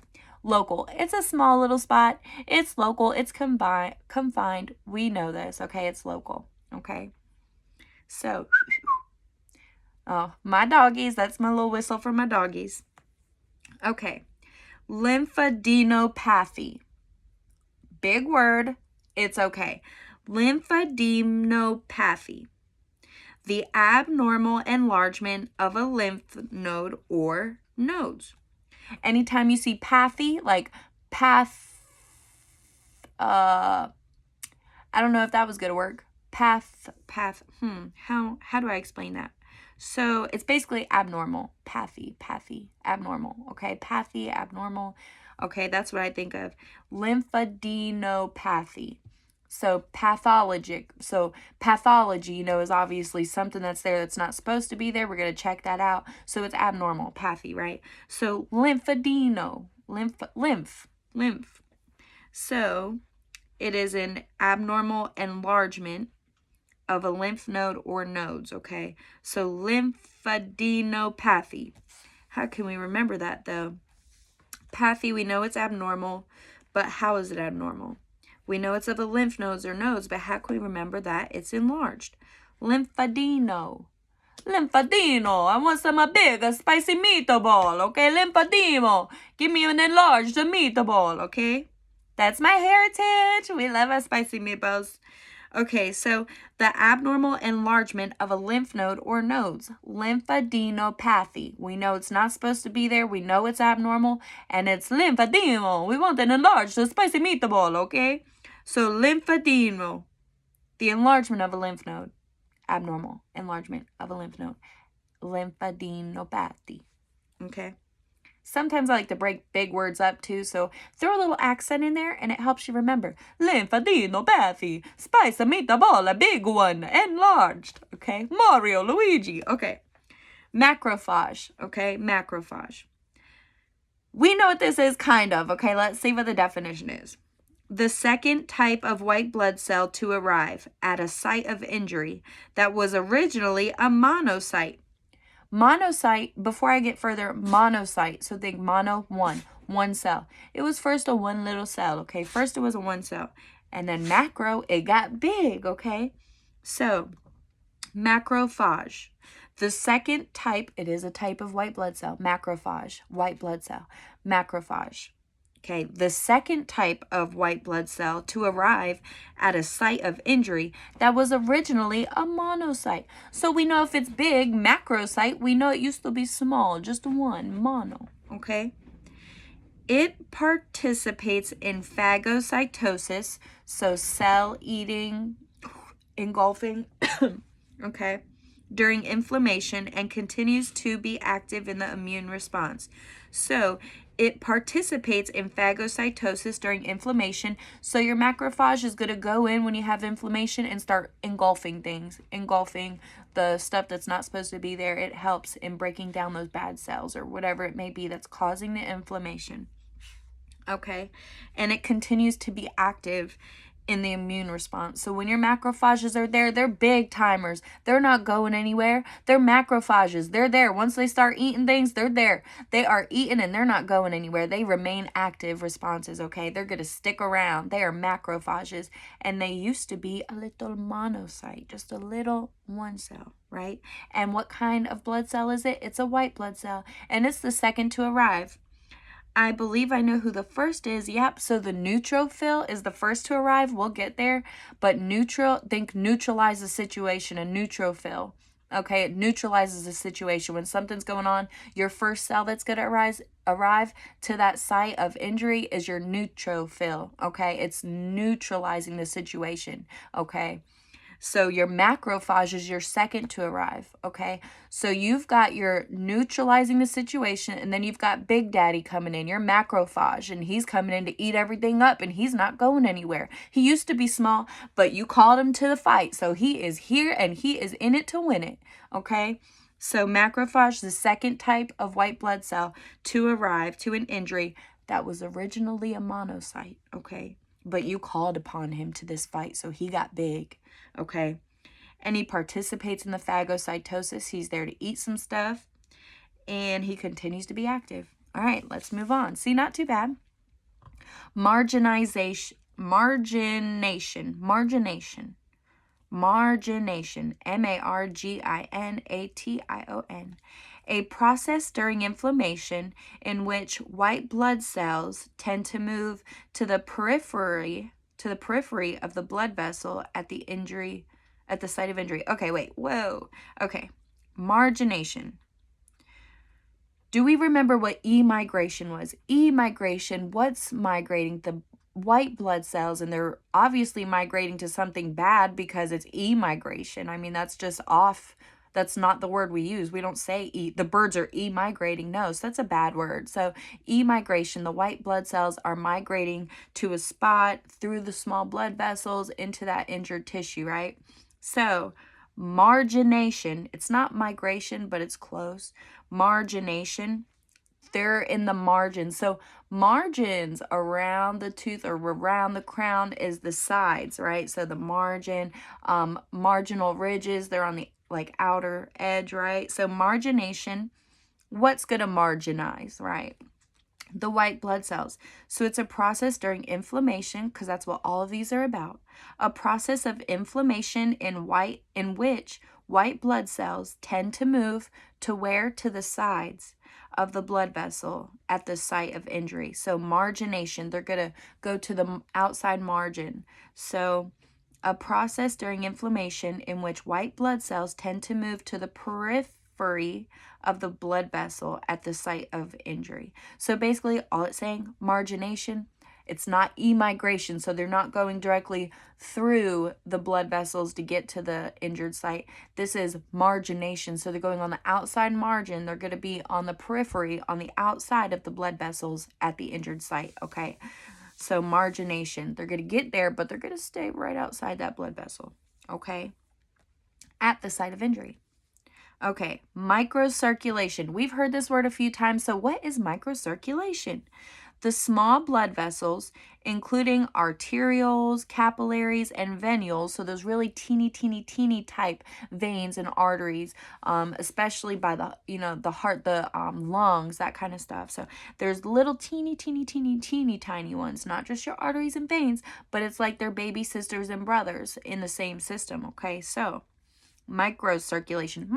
Local, it's a small little spot. It's local. It's confined. We know this, okay? It's local, okay? So, my doggies. That's my little whistle for my doggies. Okay. Lymphadenopathy. Big word. It's okay. Lymphadenopathy. The abnormal enlargement of a lymph node or nodes. Anytime you see pathy, like path, I don't know if that was gonna work. How do I explain that? So it's basically abnormal. Pathy, abnormal. Okay, pathy, abnormal. Okay, that's what I think of. Lymphadenopathy. So pathologic. So pathology, is obviously something that's there that's not supposed to be there. We're going to check that out. So it's abnormal, pathy, right? So lymph. So it is an abnormal enlargement of a lymph node or nodes, okay? So lymphadenopathy. How can we remember that, though? Pathy, we know it's abnormal, but how is it abnormal? We know it's of the lymph nodes or nodes, but how can we remember that it's enlarged? Lymphadeno. I want some big, spicy meatball, okay? Lymphadeno. Give me an enlarged meatball, okay? That's my heritage. We love our spicy meatballs. Okay, so the abnormal enlargement of a lymph node or nodes, lymphadenopathy. We know it's not supposed to be there. We know it's abnormal, and it's lymphadeno. We want an enlarged, spicy meatball, okay? So lymphadeno, the enlargement of a lymph node, abnormal enlargement of a lymph node, lymphadenopathy, okay? Sometimes I like to break big words up too, so throw a little accent in there and it helps you remember. Lymphadenopathy, spice a meatball, a big one, enlarged. Okay, Mario, Luigi. Okay, macrophage. Okay, macrophage. We know what this is, kind of. Okay, let's see what the definition is. The second type of white blood cell to arrive at a site of injury that was originally a monocyte. Monocyte, before I get further, monocyte. So think mono, one cell. It was first a one little cell, okay? First it was a one cell. And then macro, it got big, okay? So, macrophage. The second type, it is a type of white blood cell. Macrophage, white blood cell. Macrophage. Okay, the second type of white blood cell to arrive at a site of injury that was originally a monocyte. So we know if it's big, macrocyte, we know it used to be small, just one, mono, okay? It participates in phagocytosis, so cell eating, engulfing, okay, during inflammation and continues to be active in the immune response. So it participates in phagocytosis during inflammation. So your macrophage is going to go in when you have inflammation and start engulfing things, engulfing the stuff that's not supposed to be there. It helps in breaking down those bad cells or whatever it may be that's causing the inflammation. Okay, and it continues to be active in the immune response. So when your macrophages are there, they're big timers. They're not going anywhere. They're macrophages. They're there. Once they start eating things, they're there. They are eating and they're not going anywhere. They remain active responses, okay? They're going to stick around. They are macrophages. And they used to be a little monocyte, just a little one cell, right? And what kind of blood cell is it? It's a white blood cell. And it's the second to arrive. I believe I know who the first is. Yep, so the neutrophil is the first to arrive. We'll get there. But neutralize the situation, a neutrophil. Okay, it neutralizes the situation. When something's going on, your first cell that's going to arrive to that site of injury is your neutrophil. Okay, it's neutralizing the situation. Okay. So your macrophage is your second to arrive, okay? So you've got your neutralizing the situation, and then you've got Big Daddy coming in, your macrophage, and he's coming in to eat everything up, and he's not going anywhere. He used to be small, but you called him to the fight, so he is here, and he is in it to win it, okay? So macrophage, the second type of white blood cell to arrive to an injury that was originally a monocyte, okay? But you called upon him to this fight, so he got big. Okay, and he participates in the phagocytosis. He's there to eat some stuff, and he continues to be active. All right, let's move on. See, not too bad. Margination, margination, a process during inflammation in which white blood cells tend to move to the periphery of the blood vessel at the site of injury. Okay, wait, whoa. Okay, margination. Do we remember what emigration was? Emigration, what's migrating? white blood cells, and they're obviously migrating to something bad because it's e-migration. I mean, that's just off. That's not the word we use. We don't say the birds are e-migrating. No, so that's a bad word. So e-migration, the white blood cells are migrating to a spot through the small blood vessels into that injured tissue, right? So margination, it's not migration, but it's close. Margination, they're in the margins. So margins around the tooth or around the crown is the sides, right? So the margin, marginal ridges, they're on the like outer edge, right? So margination, what's going to marginize, right? The white blood cells. So it's a process during inflammation, because that's what all of these are about. A process of inflammation in which white blood cells tend to move to where? To the sides of the blood vessel at the site of injury. So margination, they're going to go to the outside margin. So a process during inflammation in which white blood cells tend to move to the periphery of the blood vessel at the site of injury. So basically all it's saying, margination, it's not e-migration, so they're not going directly through the blood vessels to get to the injured site. This is margination, so they're going on the outside margin. They're going to be on the periphery, on the outside of the blood vessels at the injured site, okay? So margination, they're going to get there, but they're going to stay right outside that blood vessel, okay? At the site of injury. Okay, microcirculation. We've heard this word a few times. So what is microcirculation? The small blood vessels, including arterioles, capillaries, and venules, so those really teeny type veins and arteries, especially by the, the heart, the lungs, that kind of stuff. So there's little teeny tiny ones, not just your arteries and veins, but it's like they're baby sisters and brothers in the same system, okay? So microcirculation,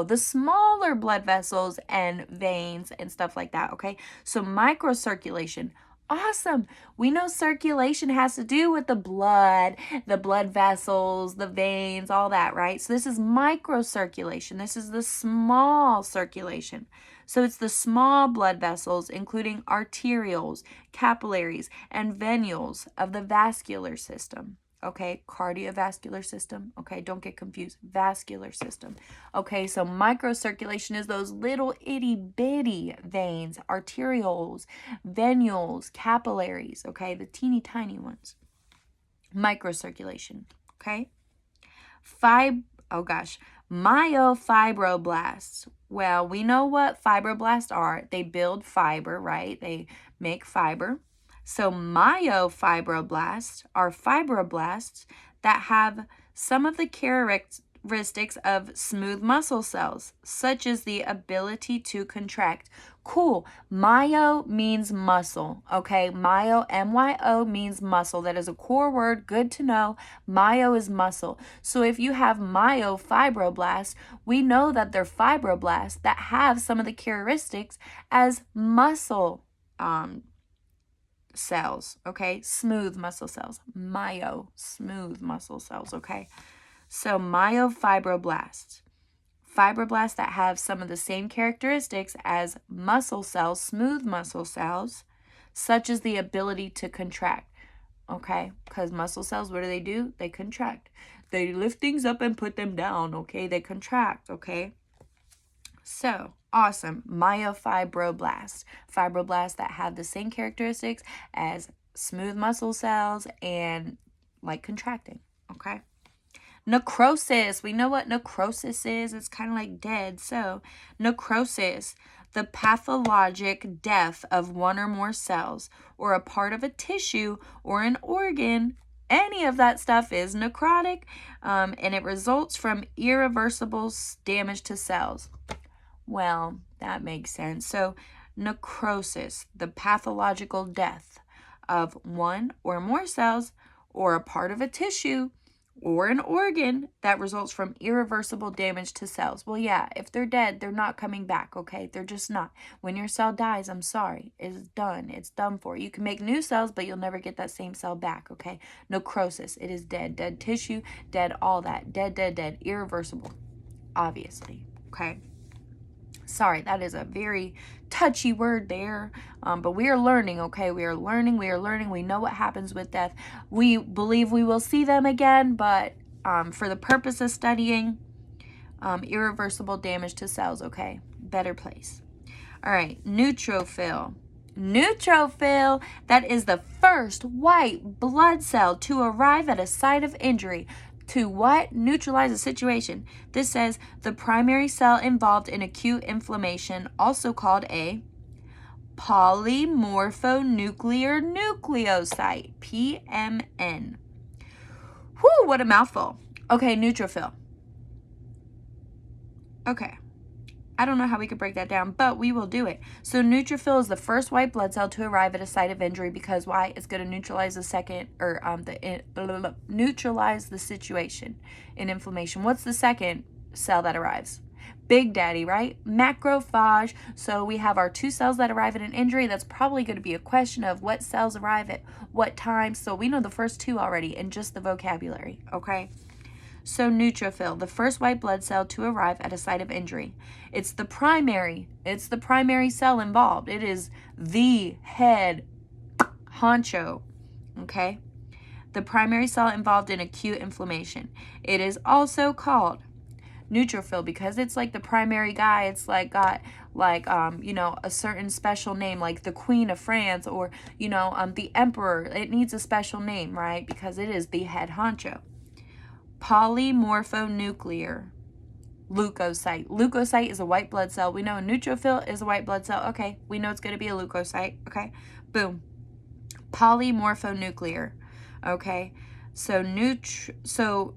the smaller blood vessels and veins and stuff like that, okay? So microcirculation, awesome. We know circulation has to do with the blood vessels, the veins, all that, right? So this is microcirculation. This is the small circulation. So it's the small blood vessels, including arterioles, capillaries, and venules of the vascular system. Okay, cardiovascular system. Okay, don't get confused. Vascular system. Okay, so microcirculation is those little itty bitty veins, arterioles, venules, capillaries. Okay, the teeny tiny ones. Microcirculation. Okay. Myofibroblasts. Well, we know what fibroblasts are. They build fiber, right? They make fiber. So myofibroblasts are fibroblasts that have some of the characteristics of smooth muscle cells, such as the ability to contract. Cool. Myo means muscle, okay? Myo, M-Y-O, means muscle. That is a core word, good to know. Myo is muscle. So if you have myofibroblasts, we know that they're fibroblasts that have some of the characteristics as muscle cells, okay? Smooth muscle cells. Smooth muscle cells, okay? So myofibroblasts. Fibroblasts that have some of the same characteristics as muscle cells, smooth muscle cells, such as the ability to contract, okay? Because muscle cells, what do? They contract. They lift things up and put them down, okay? They contract, okay? So, awesome. Myofibroblasts. Fibroblasts that have the same characteristics as smooth muscle cells and like contracting, okay? Necrosis. We know what necrosis is. It's kind of like dead. So, necrosis, the pathologic death of one or more cells or a part of a tissue or an organ. Any of that stuff is necrotic, and it results from irreversible damage to cells. Well, that makes sense. So, necrosis, the pathological death of one or more cells or a part of a tissue or an organ that results from irreversible damage to cells. Well, yeah, if they're dead, they're not coming back, okay? They're just not. When your cell dies, I'm sorry, it's done. It's done for. You can make new cells, but you'll never get that same cell back, okay? Necrosis, it is dead. Dead tissue, dead all that. Dead, irreversible, obviously, okay? Sorry, that is a very touchy word there, but we are learning, okay? We are learning. We know what happens with death. We believe we will see them again, but for the purpose of studying, irreversible damage to cells, okay? Better place. All right, neutrophil. Neutrophil, that is the first white blood cell to arrive at a site of injury. To what? Neutralize a situation. This says the primary cell involved in acute inflammation, also called a polymorphonuclear nucleocyte, PMN. Whew, what a mouthful. Okay, neutrophil. Okay. I don't know how we could break that down, but we will do it. So neutrophil is the first white blood cell to arrive at a site of injury because why? It's going to neutralize the neutralize the situation in inflammation. What's the second cell that arrives? Big Daddy, right? Macrophage. So we have our 2 cells that arrive at an injury. That's probably going to be a question of what cells arrive at what time. So we know the first 2 already in just the vocabulary, okay? So neutrophil, the first white blood cell to arrive at a site of injury. It's the primary cell involved. It is the head honcho, okay? The primary cell involved in acute inflammation. It is also called neutrophil because it's like the primary guy. It's like got like a certain special name, like the Queen of France or the Emperor. It needs a special name, right? Because it is the head honcho. Polymorphonuclear leukocyte. Leukocyte is a white blood cell. We know a neutrophil is a white blood cell. Okay, we know it's going to be a leukocyte. Okay, boom. Polymorphonuclear. Okay, so neutrophil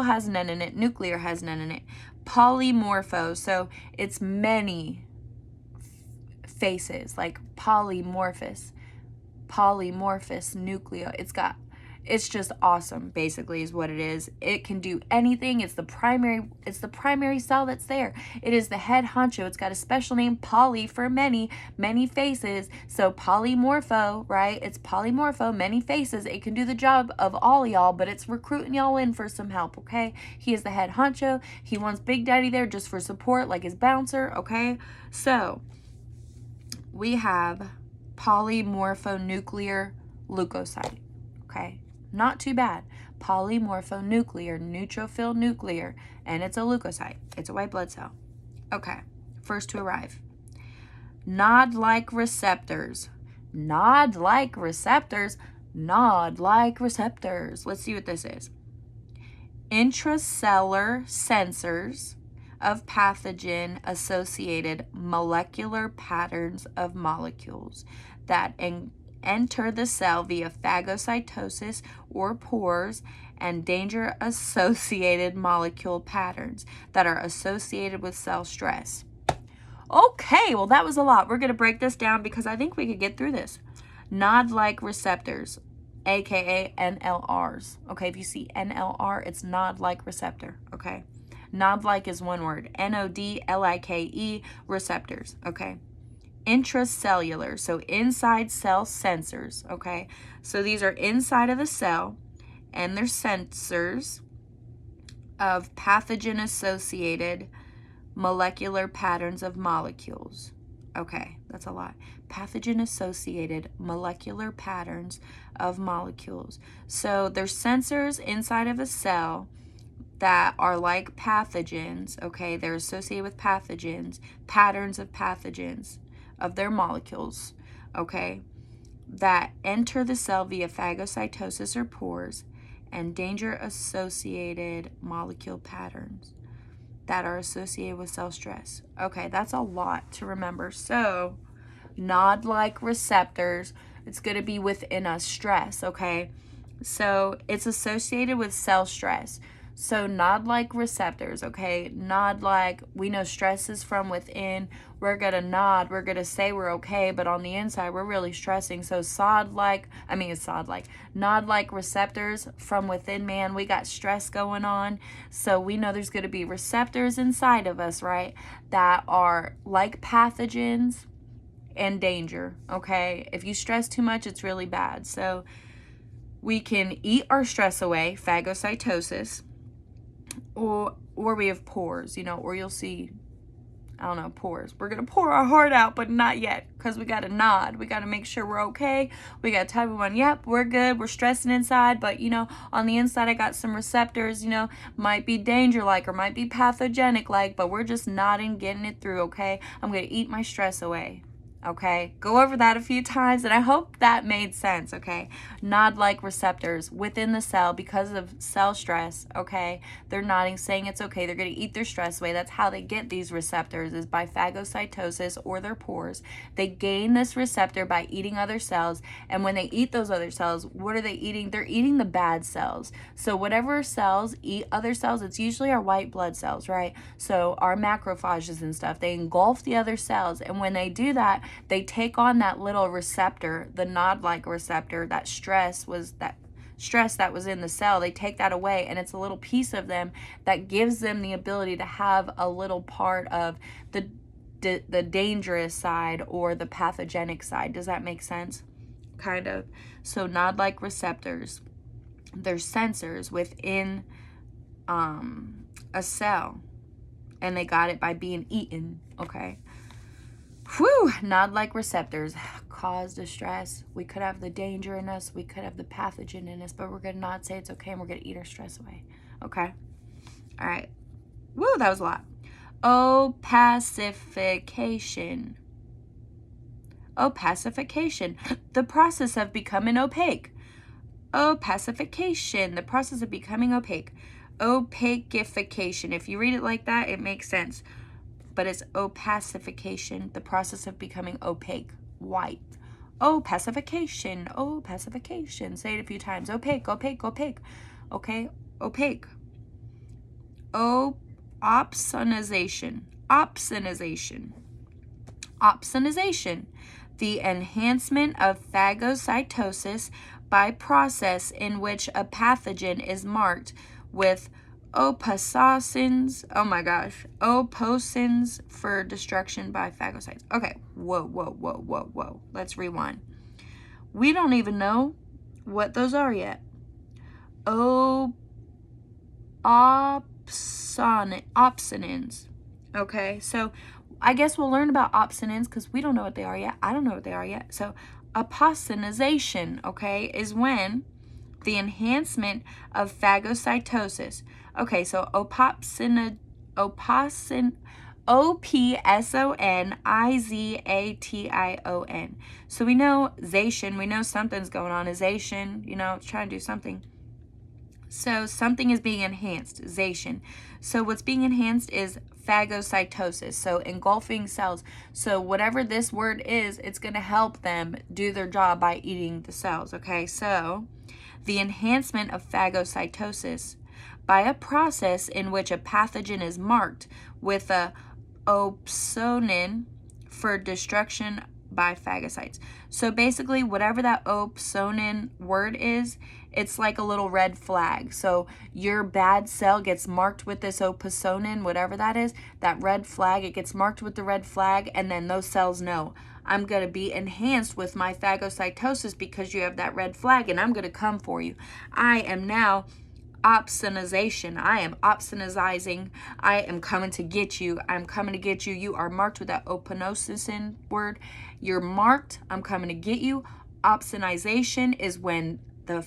has none in it. Nuclear has none in it. Polymorpho, so it's many faces, like polymorphous nucleo. It's just awesome, basically, is what it is. It can do anything. It's the primary cell that's there. It is the head honcho. It's got a special name, poly, for many faces. So polymorpho, right? It's polymorpho, many faces. It can do the job of all y'all, but it's recruiting y'all in for some help, okay? He is the head honcho. He wants Big Daddy there just for support, like his bouncer, okay? So we have polymorphonuclear leukocyte, okay? Not too bad. Polymorphonuclear, neutrophil nuclear, and it's a leukocyte. It's a white blood cell. Okay, first to arrive. Nod-like receptors. Nod-like receptors. Nod-like receptors. Let's see what this is. Intracellular sensors of pathogen-associated molecular patterns of molecules that enter the cell via phagocytosis or pores, and danger-associated molecule patterns that are associated with cell stress. Okay, well that was a lot. We're going to break this down because I think we could get through this. Nod-like receptors, aka NLRs. Okay, if you see NLR, it's nod-like receptor. Okay, nod-like is one word. NODLIKE, receptors. Okay. Intracellular, so inside cell sensors, okay? So these are inside of the cell, and they're sensors of pathogen-associated molecular patterns of molecules. Okay, that's a lot. Pathogen-associated molecular patterns of molecules. So they're sensors inside of a cell that are like pathogens, okay? They're associated with pathogens, patterns of pathogens of their molecules, okay, that enter the cell via phagocytosis or pores, and danger-associated molecule patterns that are associated with cell stress. Okay, that's a lot to remember. So, nod-like receptors, it's going to be within us, stress, okay? So, it's associated with cell stress. So nod-like receptors, okay? Nod-like, we know stress is from within. We're going to nod. We're going to say we're okay, but on the inside, we're really stressing. So nod-like receptors from within, man. We got stress going on. So we know there's going to be receptors inside of us, right? That are like pathogens and danger, okay? If you stress too much, it's really bad. So we can eat our stress away, phagocytosis, or we have pores, or you'll see I don't know, pores. We're going to pour our heart out, but not yet, because we got to nod. We got to make sure we're okay. We got to tell everyone, yep, we're good. We're stressing inside, but, you know, on the inside, I got some receptors, you know, might be danger-like or might be pathogenic-like, but we're just nodding, getting it through, okay? I'm going to eat my stress away. Okay, go over that a few times, and I hope that made sense, okay? Nod-like receptors within the cell because of cell stress, okay? They're nodding, saying it's okay. They're going to eat their stress away. That's how they get these receptors, is by phagocytosis or their pores. They gain this receptor by eating other cells, and when they eat those other cells, what are they eating? They're eating the bad cells. So whatever cells eat other cells, it's usually our white blood cells, right? So our macrophages and stuff, they engulf the other cells, and when they do that, they take on that little receptor, the nod-like receptor, that stress that was in the cell. They take that away, and it's a little piece of them that gives them the ability to have a little part of the dangerous side or the pathogenic side. Does that make sense? Kind of. So nod-like receptors, they're sensors within a cell, and they got it by being eaten, okay? Whew, nod-like receptors cause distress. We could have the danger in us. We could have the pathogen in us, but we're going to nod, say it's okay, and we're going to eat our stress away. Okay? All right. Woo, that was a lot. Opacification. Opacification. The process of becoming opaque. Opacification. The process of becoming opaque. Opacification. If you read it like that, it makes sense. But it's opacification, the process of becoming opaque, white. Opacification, opacification. Say it a few times. Opaque, opaque, opaque. Okay, opaque. Opsonization, opsonization. Opsonization, the enhancement of phagocytosis by process in which a pathogen is marked with opsins, oposins for destruction by phagocytes. Okay, whoa. Let's rewind. We don't even know what those are yet. Opsonins. Okay, so I guess we'll learn about opsonins because we don't know what they are yet. I don't know what they are yet. So opsonization, okay, is when the enhancement of phagocytosis. Okay, so opsonization. So we know zation, we know something's going on. Zation, you know, it's trying to do something. So something is being enhanced, zation. So what's being enhanced is phagocytosis, so engulfing cells. So whatever this word is, it's going to help them do their job by eating the cells, okay? So the enhancement of phagocytosis by a process in which a pathogen is marked with a opsonin for destruction by phagocytes. So basically, whatever that opsonin word is, it's like a little red flag. So your bad cell gets marked with this opsonin, whatever that is, that red flag, it gets marked with the red flag, and then those cells know, I'm going to be enhanced with my phagocytosis because you have that red flag, and I'm going to come for you. I am now opsonization. I am opsonizing. I am coming to get you. I'm coming to get you. You are marked with that opanosin word. You're marked. I'm coming to get you. Opsonization is when the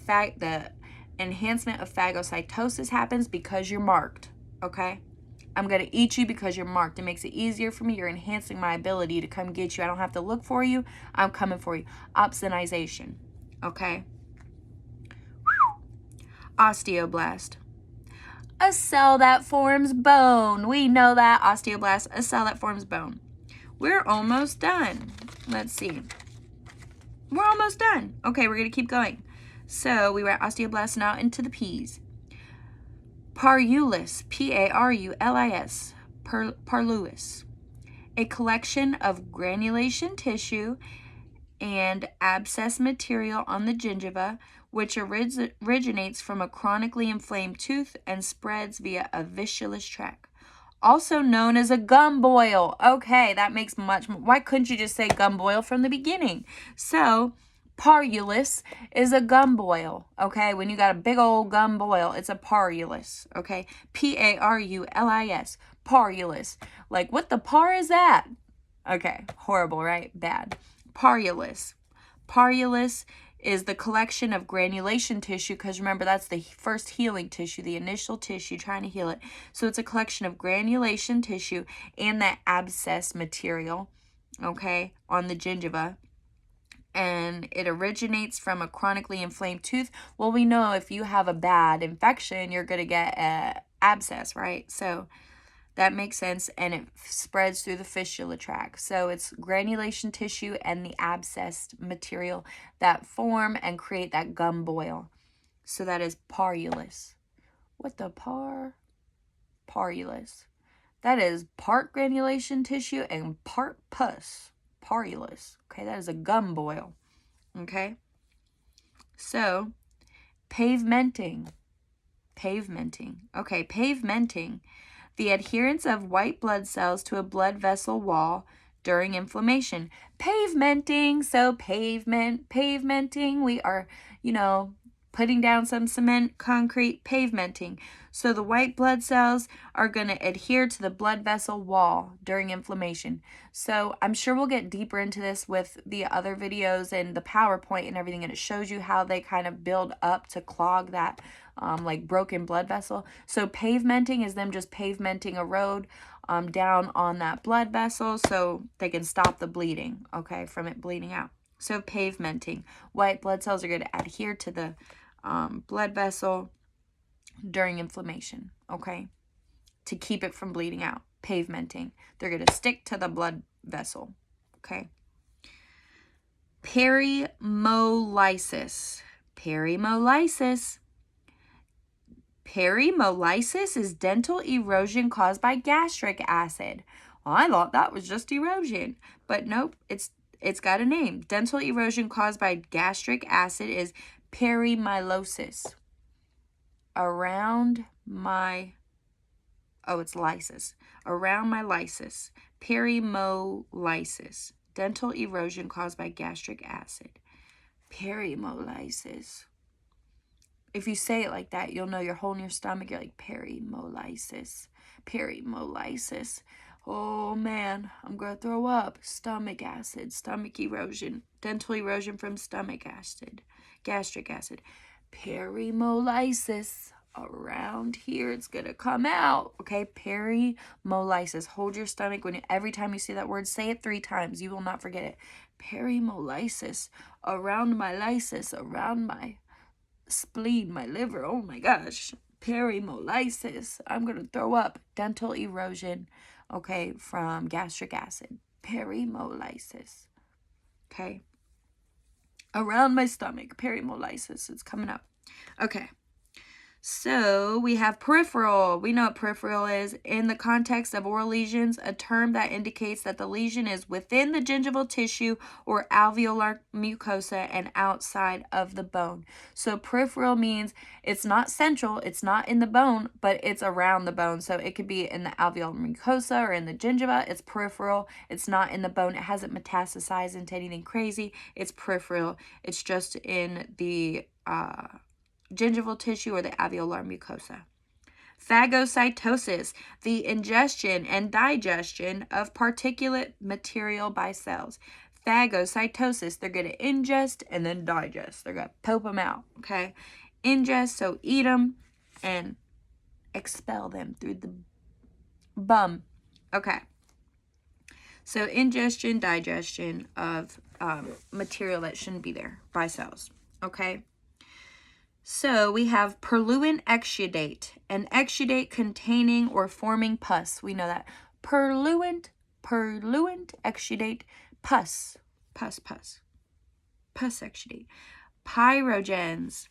enhancement of phagocytosis happens because you're marked. Okay? I'm going to eat you because you're marked. It makes it easier for me. You're enhancing my ability to come get you. I don't have to look for you. I'm coming for you. Opsonization. Okay? Osteoblast. A cell that forms bone. We know that. Osteoblast, a cell that forms bone. We're almost done. Let's see. We're almost done. Okay, we're going to keep going. So we were at osteoblast, now into the P's. Parulus, P-A-R-U-L-I-S, parulus. A collection of granulation tissue and abscess material on the gingiva, which originates from a chronically inflamed tooth and spreads via a villus tract. Also known as a gum boil. Okay, that makes much more. Why couldn't you just say gum boil from the beginning? So, Parulus is a gum boil, okay? When you got a big old gum boil, it's a parulus, okay? P-A-R-U-L-I-S, parulus. Like, what the par is that? Okay, horrible, right? Bad. Parulus. Parulus is the collection of granulation tissue, because remember, that's the first healing tissue, the initial tissue trying to heal it. So it's a collection of granulation tissue and that abscess material, okay, on the gingiva. And it originates from a chronically inflamed tooth. Well, we know if you have a bad infection, you're going to get an abscess, right? So that makes sense, and it spreads through the fistula tract. So it's granulation tissue and the abscessed material that form and create that gum boil. So that is parulus. What the parulus. That is part granulation tissue and part pus. Parulus. Okay, that is a gum boil. Okay? So, pavementing. Pavementing. Okay, pavementing. The adherence of white blood cells to a blood vessel wall during inflammation. Pavementing. So, pavementing. We are, putting down some cement, concrete, pavementing. So the white blood cells are going to adhere to the blood vessel wall during inflammation. So I'm sure we'll get deeper into this with the other videos and the PowerPoint and everything, and it shows you how they kind of build up to clog that like broken blood vessel. So pavementing is them just pavementing a road down on that blood vessel so they can stop the bleeding, okay, from it bleeding out. So pavementing. White blood cells are going to adhere to the blood vessel during inflammation, okay, to keep it from bleeding out. Pavementing. They're going to stick to the blood vessel, okay. Peritmolysis. Peritmolysis. Peritmolysis is dental erosion caused by gastric acid. Well, I thought that was just erosion, but nope, it's got a name. Dental erosion caused by gastric acid is perimylosis. Around my lysis. Around my lysis. Peritmolysis. Dental erosion caused by gastric acid. Peritmolysis. If you say it like that, you'll know you're holding your stomach. You're like, peritmolysis. Peritmolysis. Oh man, I'm going to throw up. Stomach acid. Stomach erosion. Dental erosion from stomach acid. Gastric acid. Peritmolysis. Around here, it's going to come out. Okay, peritmolysis. Hold your stomach. Every time you see that word, say it 3 times. You will not forget it. Peritmolysis. Around my lysis. Around my spleen, my liver. Oh my gosh. Peritmolysis. I'm going to throw up. Dental erosion, okay, from gastric acid. Peritmolysis. Okay. Around my stomach. Peritmolysis. It's coming up. Okay. So we have peripheral. We know what peripheral is. In the context of oral lesions, a term that indicates that the lesion is within the gingival tissue or alveolar mucosa and outside of the bone. So peripheral means it's not central, it's not in the bone, but it's around the bone. So it could be in the alveolar mucosa or in the gingiva. It's peripheral. It's not in the bone. It hasn't metastasized into anything crazy. It's peripheral. It's just in the gingival tissue or the alveolar mucosa. Phagocytosis, the ingestion and digestion of particulate material by cells. Phagocytosis, they're going to ingest and then digest. They're going to poop them out, okay? Ingest, so eat them and expel them through the bum. Okay. So ingestion, digestion of material that shouldn't be there by cells, okay? So we have purulent exudate, an exudate containing or forming pus. We know that. Purulent exudate, pus exudate. Pyrogens,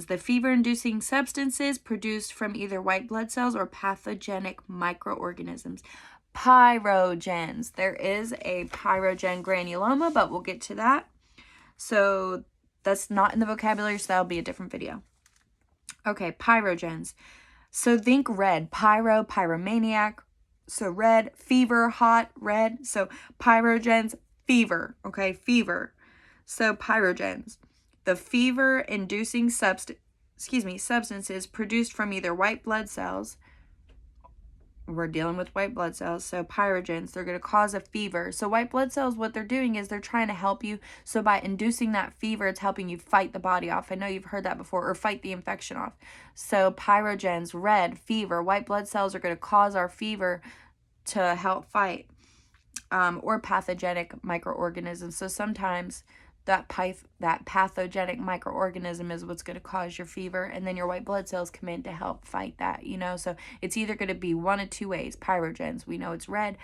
the fever-inducing substances produced from either white blood cells or pathogenic microorganisms. Pyrogens. There is a pyrogen granuloma, but we'll get to that. So that's not in the vocabulary, so that'll be a different video. Okay, pyrogens. So think red. Pyromaniac. So red, fever, hot, red. So pyrogens, fever. Okay, fever. So pyrogens, the fever-inducing substances produced from either white blood cells. We're dealing with white blood cells, so pyrogens, they're going to cause a fever. So white blood cells, what they're doing is they're trying to help you. So by inducing that fever, it's helping you fight the body off. I know you've heard that before, or fight the infection off. So pyrogens, red, fever, white blood cells are going to cause our fever to help fight, or pathogenic microorganisms. So sometimes that pathogenic microorganism is what's going to cause your fever, and then your white blood cells come in to help fight that, you know. So it's either going to be one of two ways. Pyrogens, we know it's red,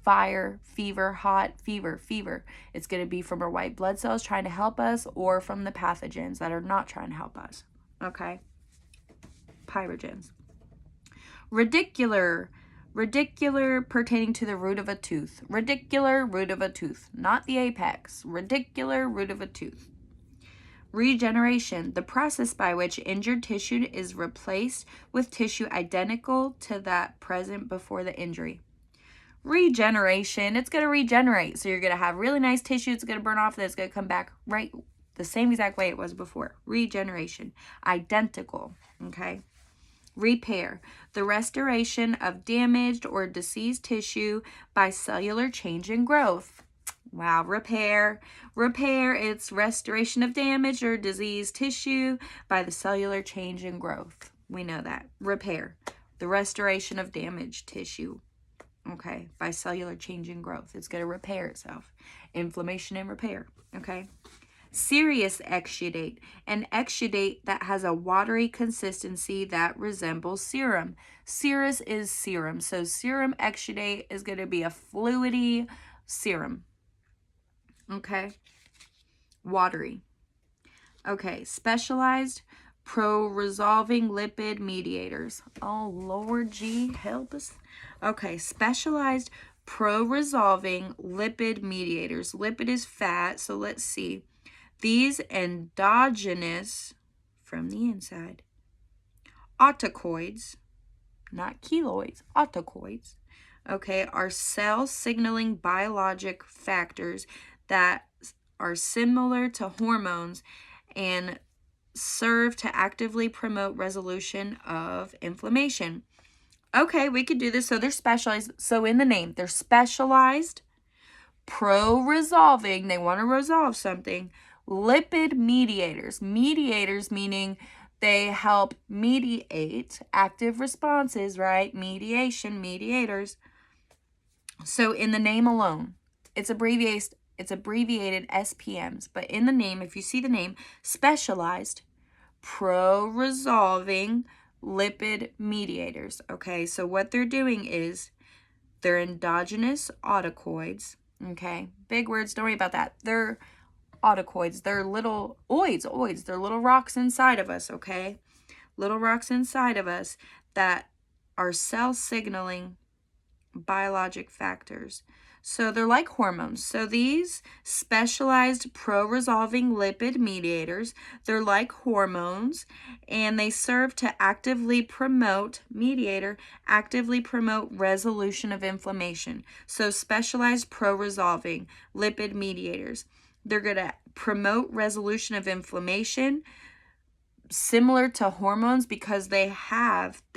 fire, fever, hot, fever. It's going to be from our white blood cells trying to help us, or from the pathogens that are not trying to help us. Okay, pyrogens. Radicular, pertaining to the root of a tooth. Radicular, root of a tooth. Not the apex. Radicular, root of a tooth. Regeneration, the process by which injured tissue is replaced with tissue identical to that present before the injury. Regeneration, it's going to regenerate. So you're going to have really nice tissue. It's going to burn off. And it's going to come back right the same exact way it was before. Regeneration. Identical. Okay. Repair, the restoration of damaged or diseased tissue by cellular change and growth. Wow, repair, it's restoration of damaged or diseased tissue by the cellular change and growth. We know that. Repair, the restoration of damaged tissue, okay, by cellular change and growth. It's going to repair itself. Inflammation and repair, okay. Serous exudate, an exudate that has a watery consistency that resembles serum. Serous is serum, so serum exudate is going to be a fluidy serum. Okay, watery. Okay, specialized pro-resolving lipid mediators. Oh, Lord G, help us. Okay, specialized pro-resolving lipid mediators. Lipid is fat, so let's see. These endogenous, from the inside, autocoids, not keloids, autocoids, okay, are cell signaling biologic factors that are similar to hormones and serve to actively promote resolution of inflammation. Okay, we could do this. So they're specialized. So in the name, they're specialized, pro-resolving, they want to resolve something. Lipid mediators. Mediators meaning they help mediate active responses, right? Mediation, mediators. So in the name alone, it's abbreviated SPMs. But in the name, if you see the name, specialized pro-resolving lipid mediators. Okay, so what they're doing is they're endogenous autocoids. Okay, big words, don't worry about that. They're autocoids. They're little oids. They're little rocks inside of us, okay? Little rocks inside of us that are cell signaling biologic factors. So they're like hormones. So these specialized pro-resolving lipid mediators, they're like hormones, and they serve to actively promote resolution of inflammation. So specialized pro-resolving lipid mediators, they're going to promote resolution of inflammation similar to hormones because they're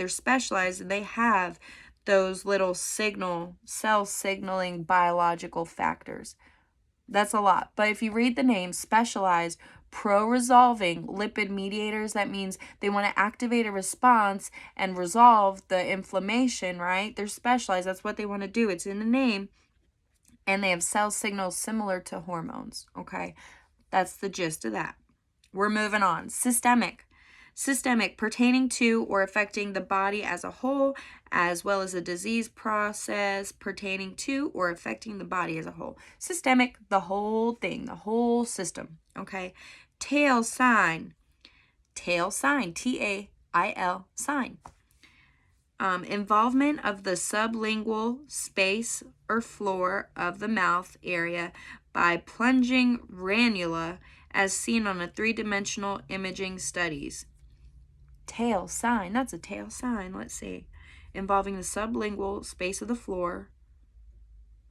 specialized and they have those little cell signaling biological factors. That's a lot. But if you read the name, specialized pro-resolving lipid mediators, that means they want to activate a response and resolve the inflammation, right? They're specialized. That's what they want to do. It's in the name. And they have cell signals similar to hormones, okay? That's the gist of that. We're moving on. Systemic, pertaining to or affecting the body as a whole, as well as a disease process pertaining to or affecting the body as a whole. Systemic, the whole thing, the whole system, okay? Tail sign, T-A-I-L, sign. Involvement of the sublingual space or floor of the mouth area by plunging ranula as seen on a three-dimensional imaging studies. Tail sign, that's a tail sign, let's see. Involving the sublingual space of the floor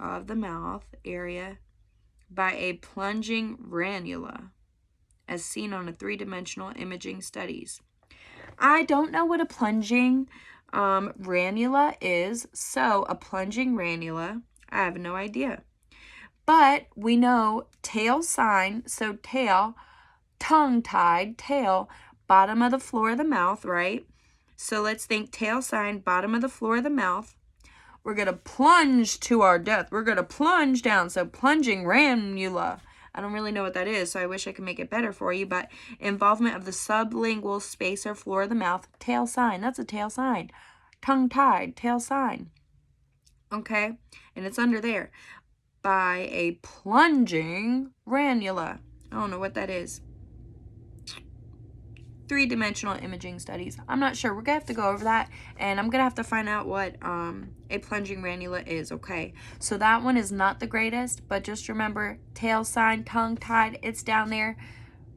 of the mouth area by a plunging ranula, as seen on a three-dimensional imaging studies. I don't know what a plunging ranula is, so a plunging ranula, I have no idea. But we know tail sign, so tail, tongue-tied, tail, bottom of the floor of the mouth, right? So let's think tail sign, bottom of the floor of the mouth. We're going to plunge to our death. We're going to plunge down. So plunging ranula. I don't really know what that is, so I wish I could make it better for you. But involvement of the sublingual space or floor of the mouth. Tail sign. That's a tail sign. Tongue-tied. Tail sign. Okay? And it's under there. By a plunging ranula. I don't know what that is. Three-dimensional imaging studies. I'm not sure. We're going to have to go over that, and I'm going to have to find out what a plunging ranula is, okay? So that one is not the greatest, but just remember, tail sign, tongue-tied, it's down there.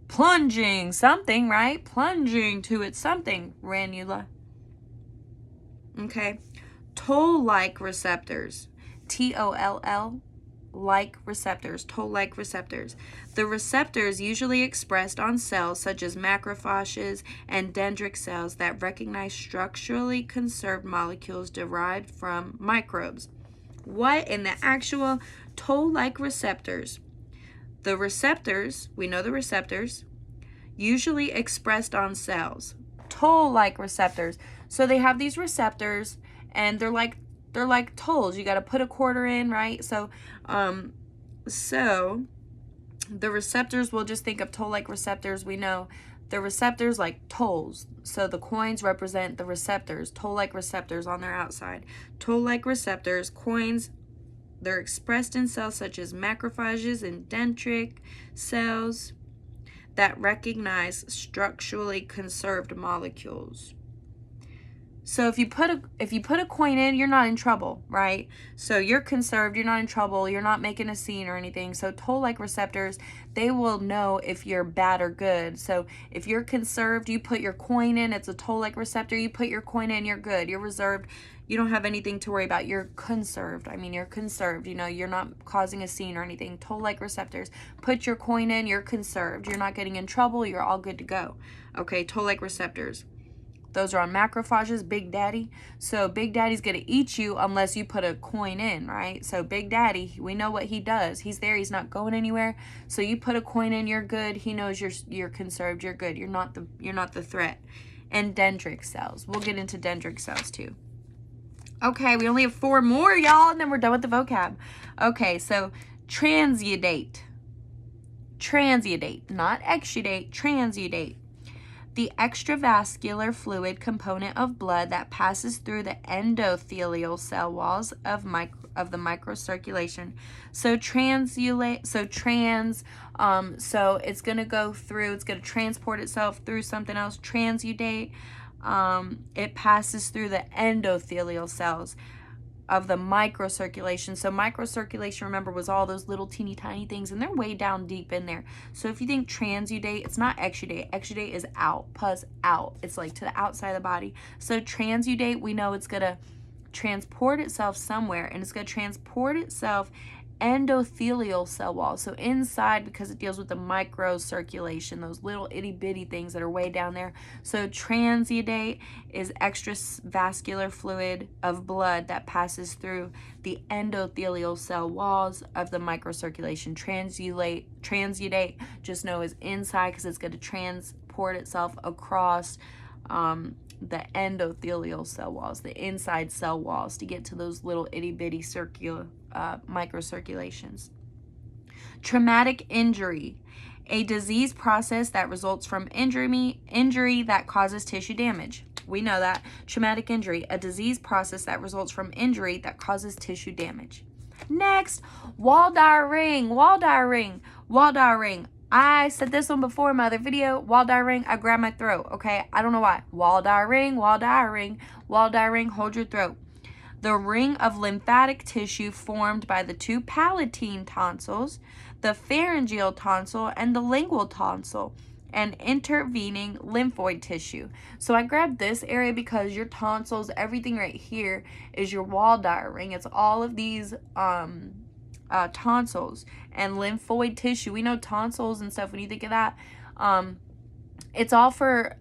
Plunging something, right? Plunging to it something, ranula. Okay? Toll-like receptors. T-O-L-L. Like receptors, toll-like receptors. The receptors usually expressed on cells such as macrophages and dendritic cells that recognize structurally conserved molecules derived from microbes. What in the actual toll-like receptors? The receptors, we know the receptors, usually expressed on cells. Toll-like receptors. So they have these receptors, and they're like tolls. You got to put a quarter in, right? So the receptors, we'll just think of toll-like receptors. We know the receptors like tolls. So the coins represent the receptors, toll-like receptors on their outside. Toll-like receptors, coins, they're expressed in cells such as macrophages and dendritic cells that recognize structurally conserved molecules. So if you put a coin in, you're not in trouble, right? So you're conserved, you're not in trouble, you're not making a scene or anything. So toll-like receptors, they will know if you're bad or good. So if you're conserved, you put your coin in, it's a toll-like receptor, you put your coin in, you're good, you're reserved, you don't have anything to worry about. You're conserved. I mean, you're conserved, you know, you're not causing a scene or anything. Toll-like receptors, put your coin in, you're conserved, you're not getting in trouble, you're all good to go. Okay, toll-like receptors. Those are on macrophages, Big Daddy. So Big Daddy's going to eat you unless you put a coin in, right? So Big Daddy, we know what he does. He's there. He's not going anywhere. So you put a coin in, you're good. He knows you're conserved. You're good. You're not the threat. And dendritic cells. We'll get into dendritic cells too. Okay, we only have 4 more, y'all, and then we're done with the vocab. Okay, so transudate. Transudate, not exudate, transudate. The extravascular fluid component of blood that passes through the endothelial cell walls of the microcirculation. So so it's going to go through, it's going to transport itself through something else. Transudate, it passes through the endothelial cells of the microcirculation. So microcirculation, remember, was all those little teeny tiny things, and they're way down deep in there. So if you think transudate, it's not exudate. Exudate is out, pus out. It's like to the outside of the body. So transudate, we know it's going to transport itself somewhere, and it's going to transport itself endothelial cell wall. So inside, because it deals with the microcirculation, those little itty bitty things that are way down there. So transudate is extravascular fluid of blood that passes through the endothelial cell walls of the microcirculation. Transudate, just know is inside because it's going to transport itself across the endothelial cell walls, the inside cell walls, to get to those little itty bitty microcirculations. Traumatic injury, a disease process that results from injury that causes tissue damage. We know that. Traumatic injury, a disease process that results from injury that causes tissue damage. Next, Waldeyer ring. I said this one before in my other video. Waldeyer ring, I grab my throat, okay? I don't know why. Waldeyer ring, hold your throat. The ring of lymphatic tissue formed by the 2 palatine tonsils, the pharyngeal tonsil, and the lingual tonsil, and intervening lymphoid tissue. So I grabbed this area because your tonsils, everything right here is your Waldeyer ring. It's all of these tonsils and lymphoid tissue. We know tonsils and stuff, when you think of that, it's all for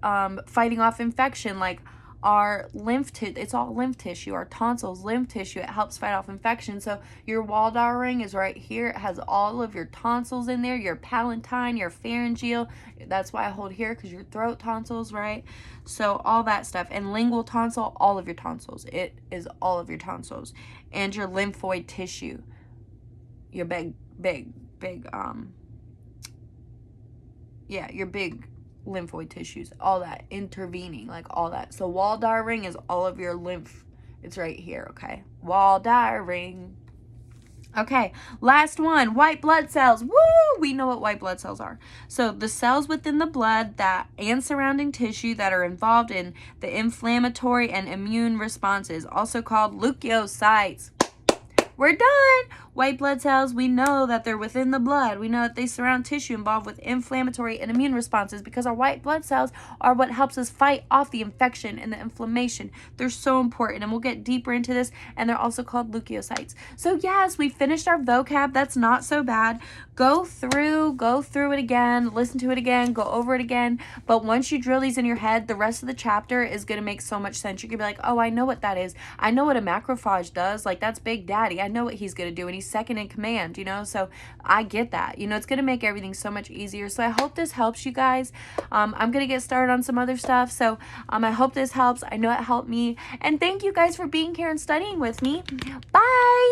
fighting off infection. Like our it's all lymph tissue. Our tonsils, lymph tissue. It helps fight off infection. So your Waldau ring is right here. It has all of your tonsils in there, your palatine, your pharyngeal. That's why I hold here, because your throat tonsils, right? So all that stuff. And lingual tonsil, all of your tonsils. It is all of your tonsils. And your lymphoid tissue. Your big, your big lymphoid tissues, all that intervening, like all that. So Waldau ring is all of your lymph. It's right here, okay? Waldau ring. Okay, last one, white blood cells. Woo! We know what white blood cells are. So the cells within the blood that and surrounding tissue that are involved in the inflammatory and immune responses, also called leukocytes. We're done. White blood cells, we know that they're within the blood. We know that they surround tissue involved with inflammatory and immune responses, because our white blood cells are what helps us fight off the infection and the inflammation. They're so important, and we'll get deeper into this, and they're also called leukocytes. So yes, we finished our vocab. That's not so bad. Go through it again, listen to it again, go over it again. But once you drill these in your head, the rest of the chapter is going to make so much sense. You're going to be like, oh, I know what that is. I know what a macrophage does. Like, that's Big Daddy. I know what he's going to do, and he's second in command, so I get that. It's going to make everything so much easier. So I hope this helps you guys. I'm going to get started on some other stuff, so I hope this helps. I know it helped me, and thank you guys for being here and studying with me. Bye.